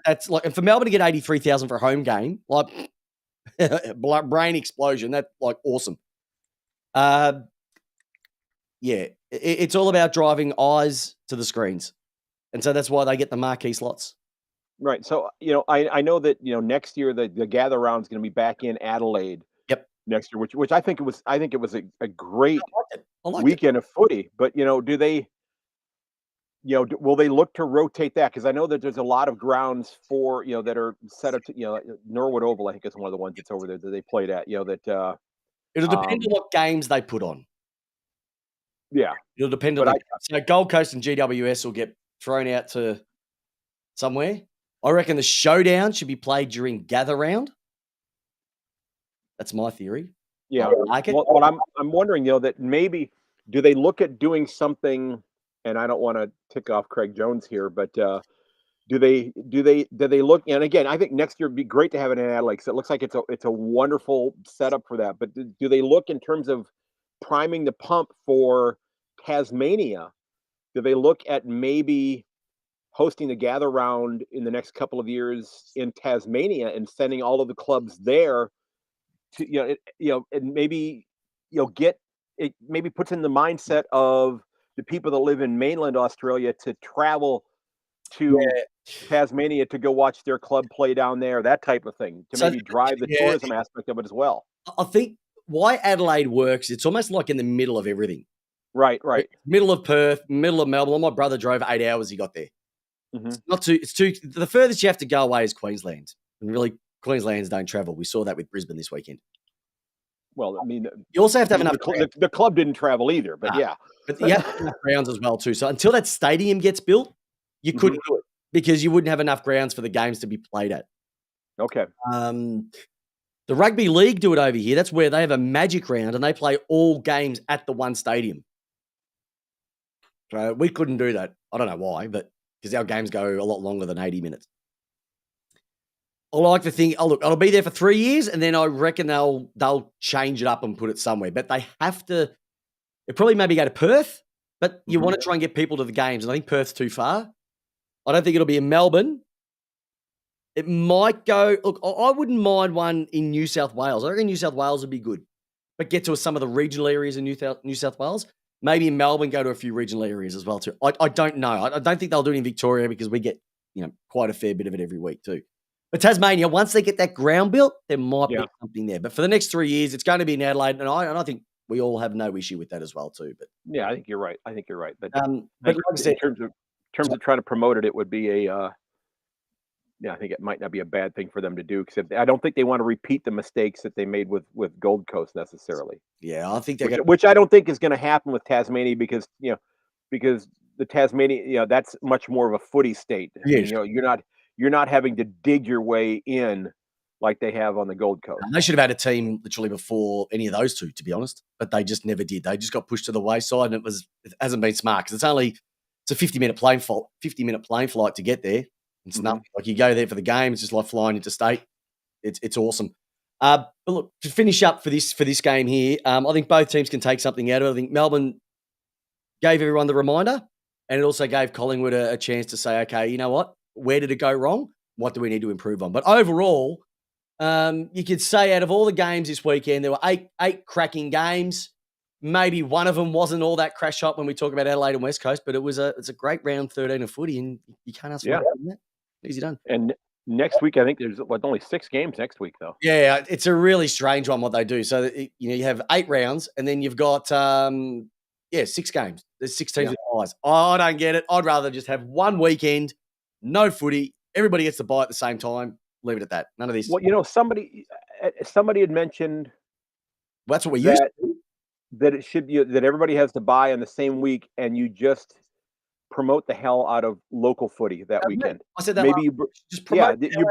That's like, and for Melbourne to get 83,000 for a home game, like, brain explosion. That's like awesome. Yeah, it's all about driving eyes to the screens, and so that's why they get the marquee slots. Right. So, I know that, next year the gather round is going to be back in Adelaide Yep, next year, which I think it was a great I liked it. weekend of footy. But, do they, will they look to rotate that? Because I know that there's a lot of grounds for, that are set up to, Norwood Oval, I think is one of the ones that's over there that they played at, that, It'll depend on what games they put on. yeah. It'll depend on But so Gold Coast and GWS will get thrown out to somewhere. I reckon the showdown should be played during gather round. That's my theory. Yeah. I like it. Well, I'm wondering, that maybe do they look at doing something, and I don't want to tick off Craig Jones here, but do they look, and again, I think next year would be great to have it in Adelaide because it looks like it's a wonderful setup for that. But do they look in terms of priming the pump for Tasmania? Do they look at maybe hosting the gather round in the next couple of years in Tasmania and sending all of the clubs there to, and maybe, get it, maybe puts in the mindset of the people that live in mainland Australia to travel to Tasmania to go watch their club play down there, that type of thing, to maybe drive the tourism aspect of it as well. I think why Adelaide works, it's almost like in the middle of everything. Right. Middle of Perth, middle of Melbourne. My brother drove 8 hours, he got there. It's too, the furthest you have to go away is Queensland. And really, Queenslanders don't travel. We saw that with Brisbane this weekend. Well, I mean, you also have to have enough. The club didn't travel either, but yeah. But you have to have enough grounds as well, too. So until that stadium gets built, you couldn't do it because you wouldn't have enough grounds for the games to be played at. Okay. The rugby league do it over here. That's where they have a magic round and they play all games at the one stadium. So we couldn't do that. I don't know why, but because our games go a lot longer than 80 minutes. I like to think, I'll be there for 3 years and then I reckon they'll change it up and put it somewhere. But they have to, it probably maybe go to Perth, but you want to try and get people to the games. And I think Perth's too far. I don't think it'll be in Melbourne. It might go, look, I wouldn't mind one in New South Wales. I reckon New South Wales would be good. But get to some of the regional areas in New South Wales. Maybe in Melbourne, go to a few regional areas as well too. I don't know. I don't think they'll do it in Victoria because we get, quite a fair bit of it every week too. But Tasmania, once they get that ground built, there might be something there. But for the next 3 years, it's going to be in Adelaide, and I think we all have no issue with that as well too. But yeah, I think you're right. But like I said, in terms of trying to promote it, it would be I think it might not be a bad thing for them to do because I don't think they want to repeat the mistakes that they made with Gold Coast necessarily. Yeah, I think which I don't think is going to happen with Tasmania because the Tasmania, that's much more of a footy state. Yes. You're not having to dig your way in like they have on the Gold Coast. They should have had a team literally before any of those two, to be honest, but they just never did. They just got pushed to the wayside, and it hasn't been smart because it's a 50-minute plane flight to get there. It's nothing. Like you go there for the game, it's just like flying interstate. It's awesome. But look, to finish up for this game here, I think both teams can take something out of it. I think Melbourne gave everyone the reminder, and it also gave Collingwood a chance to say, okay, you know what? Where did it go wrong? What do we need to improve on? But overall, you could say out of all the games this weekend, there were eight cracking games. Maybe one of them wasn't all that crash hot when we talk about Adelaide and West Coast, but it's a great round 13 of footy, and you can't ask for more than that. Easy done. And next week, I think there's only 6 games next week, though. Yeah, it's a really strange one what they do. So you have 8 rounds, and then you've got 6 games. There's 6 teams with buys. I don't get it. I'd rather just have one weekend, no footy. Everybody gets to buy at the same time. Leave it at that. None of this. Well, somebody had mentioned. Well, that's what we used to. That it should be that everybody has to buy on the same week, and you just promote the hell out of local footy that weekend. I said that. Maybe you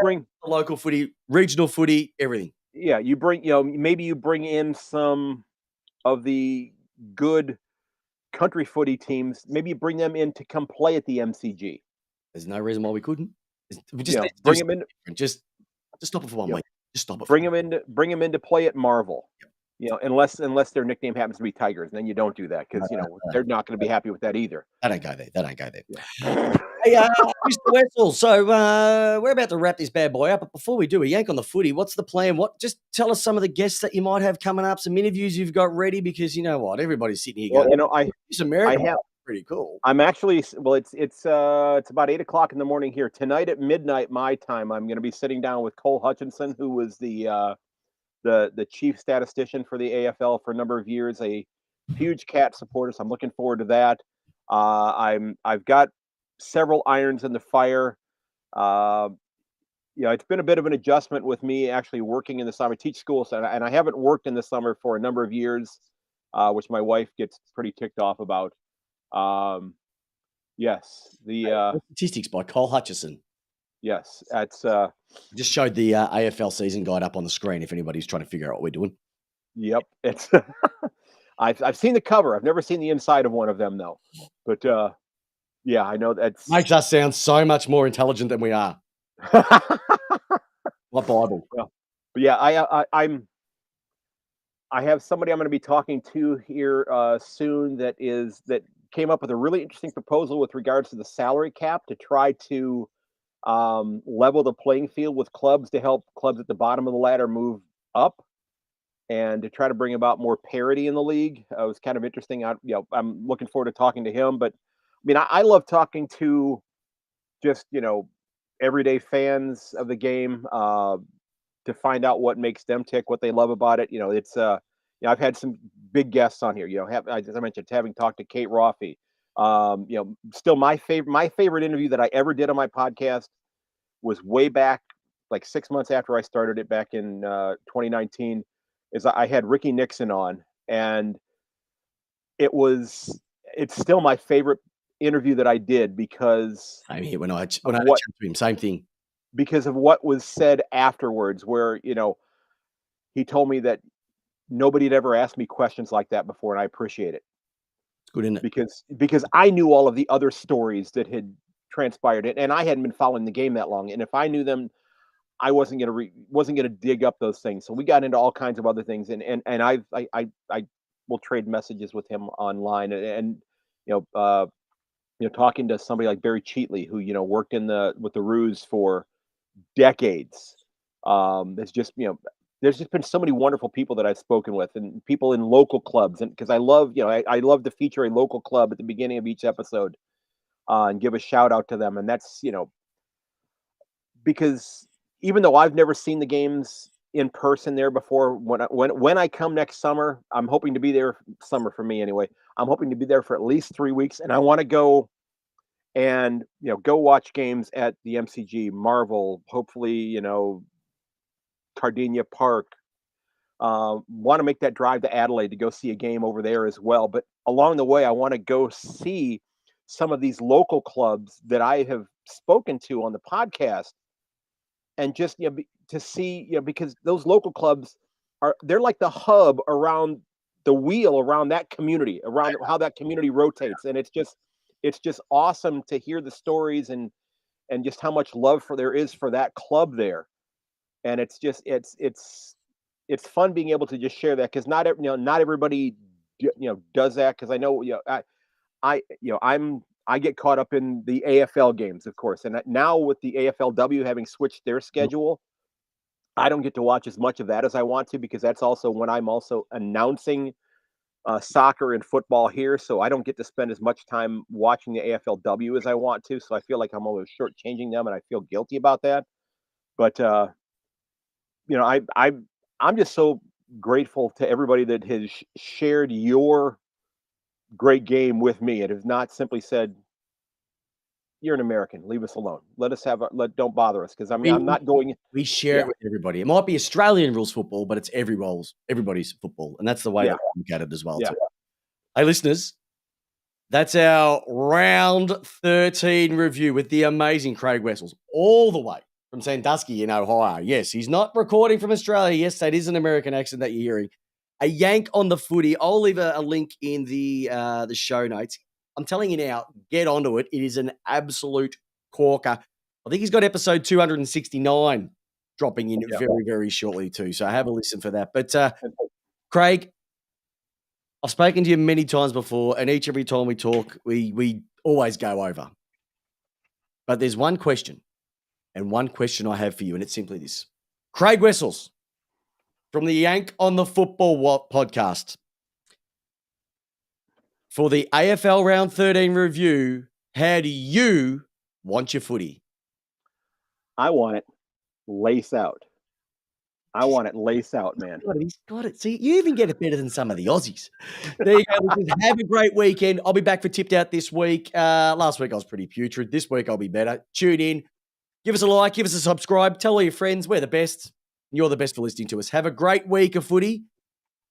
bring the local footy, regional footy, everything. Yeah, you bring. Maybe you bring in some of the good country footy teams. Maybe you bring them in to come play at the MCG. There's no reason why we couldn't. We just bring them in. Just stop it for 1 week. Just stop it. Bring them into play at Marvel. You know, unless their nickname happens to be Tigers, and then you don't do that because they're not going to be happy with that either. They don't go there. They don't go there. Yeah. Hey, Mr. Wessel, so we're about to wrap this bad boy up, but before we do, a yank on the footy. What's the plan? Just tell us some of the guests that you might have coming up, some interviews you've got ready, because you know what, everybody's sitting here going, this American pretty cool. I'm actually it's about 8:00 in the morning here tonight at midnight my time. I'm going to be sitting down with Cole Hutchinson, who was the chief statistician for the AFL for a number of years, a huge Cat supporter. So I'm looking forward to that. I've got several irons in the fire. It's been a bit of an adjustment with me actually working in the summer. I teach school, and I haven't worked in the summer for a number of years, which my wife gets pretty ticked off about. Yes, the statistics by Cole Hutchison. Yes, that's just showed the AFL season guide up on the screen if anybody's trying to figure out what we're doing. Yep, it's I've seen the cover. I've never seen the inside of one of them though. But yeah, I know that's makes us sound so much more intelligent than we are. What Bible? Well, but yeah, I have somebody I'm going to be talking to here soon that came up with a really interesting proposal with regards to the salary cap to try to level the playing field with clubs to help clubs at the bottom of the ladder move up and to try to bring about more parity in the league. It was kind of interesting. I'm looking forward to talking to him, but I mean, I love talking to just, everyday fans of the game to find out what makes them tick, what they love about it. It's I've had some big guests on here, as I mentioned, having talked to Kate Roffey. Still my favorite interview that I ever did on my podcast was way back, like 6 months after I started it back in 2019, is I had Ricky Nixon on, and it's still my favorite interview that I did because I mean, when I chatted to him, same thing. Because of what was said afterwards, where he told me that nobody had ever asked me questions like that before, and I appreciate it. It's good, isn't it? Because I knew all of the other stories that had transpired, and I hadn't been following the game that long, and if I knew them, I wasn't gonna dig up those things. So we got into all kinds of other things, and I will trade messages with him online, and talking to somebody like Barry Cheatley, who worked with the Roos for decades. There's just been so many wonderful people that I've spoken with, and people in local clubs, and because I love I love to feature a local club at the beginning of each episode and give a shout out to them, and that's because even though I've never seen the games in person there before, when I come next summer, I'm hoping to be there. Summer for me anyway. I'm hoping to be there for at least 3 weeks, and I want to go and go watch games at the MCG, Marvel, hopefully Cardinia Park. Want to make that drive to Adelaide to go see a game over there as well. But along the way, I want to go see some of these local clubs that I have spoken to on the podcast, and just to see because those local clubs they're like the hub around the wheel around that community, around how that community rotates, and it's just awesome to hear the stories and just how much love there is for that club there. And it's fun being able to just share that, because not everybody does that, because I know I get caught up in the AFL games, of course, and now with the AFLW having switched their schedule, I don't get to watch as much of that as I want to, because that's also when I'm also announcing soccer and football here, so I don't get to spend as much time watching the AFLW as I want to. So I feel like I'm always shortchanging them, and I feel guilty about that. But I'm just so grateful to everybody that has shared your great game with me and have not simply said, "You're an American, leave us alone. Let us don't bother us," because I'm not going. We share it with everybody. It might be Australian rules football, but it's everybody's football, and that's the way that I look at it as well. Yeah. Too. Hey, listeners, that's our round 13 review with the amazing Craig Wessels, all the way from Sandusky in Ohio. Yes, he's not recording from Australia. Yes, that is an American accent that you're hearing. A yank on the footy. I'll leave a link in the show notes. I'm telling you now, get onto it. It is an absolute corker. I think he's got episode 269 dropping in Yeah. very, very shortly too. So have a listen for that. But Craig, I've spoken to you many times before, and every time we talk, we always go over. But there's one question, and one question I have for you, and it's simply this. Craig Wessels from the Yank on the Football podcast. For the AFL Round 13 review, how do you want your footy? I want it lace out. I want it lace out, man. He's got it. See, you even get it better than some of the Aussies. There you go. Listeners. Have a great weekend. I'll be back for Tipped Out this week. Last week I was pretty putrid. This week I'll be better. Tune in. Give us a like. Give us a subscribe. Tell all your friends we're the best. You're the best for listening to us. Have a great week of footy.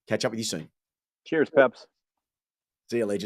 Catch up with you soon. Cheers, Peps. See you, legend.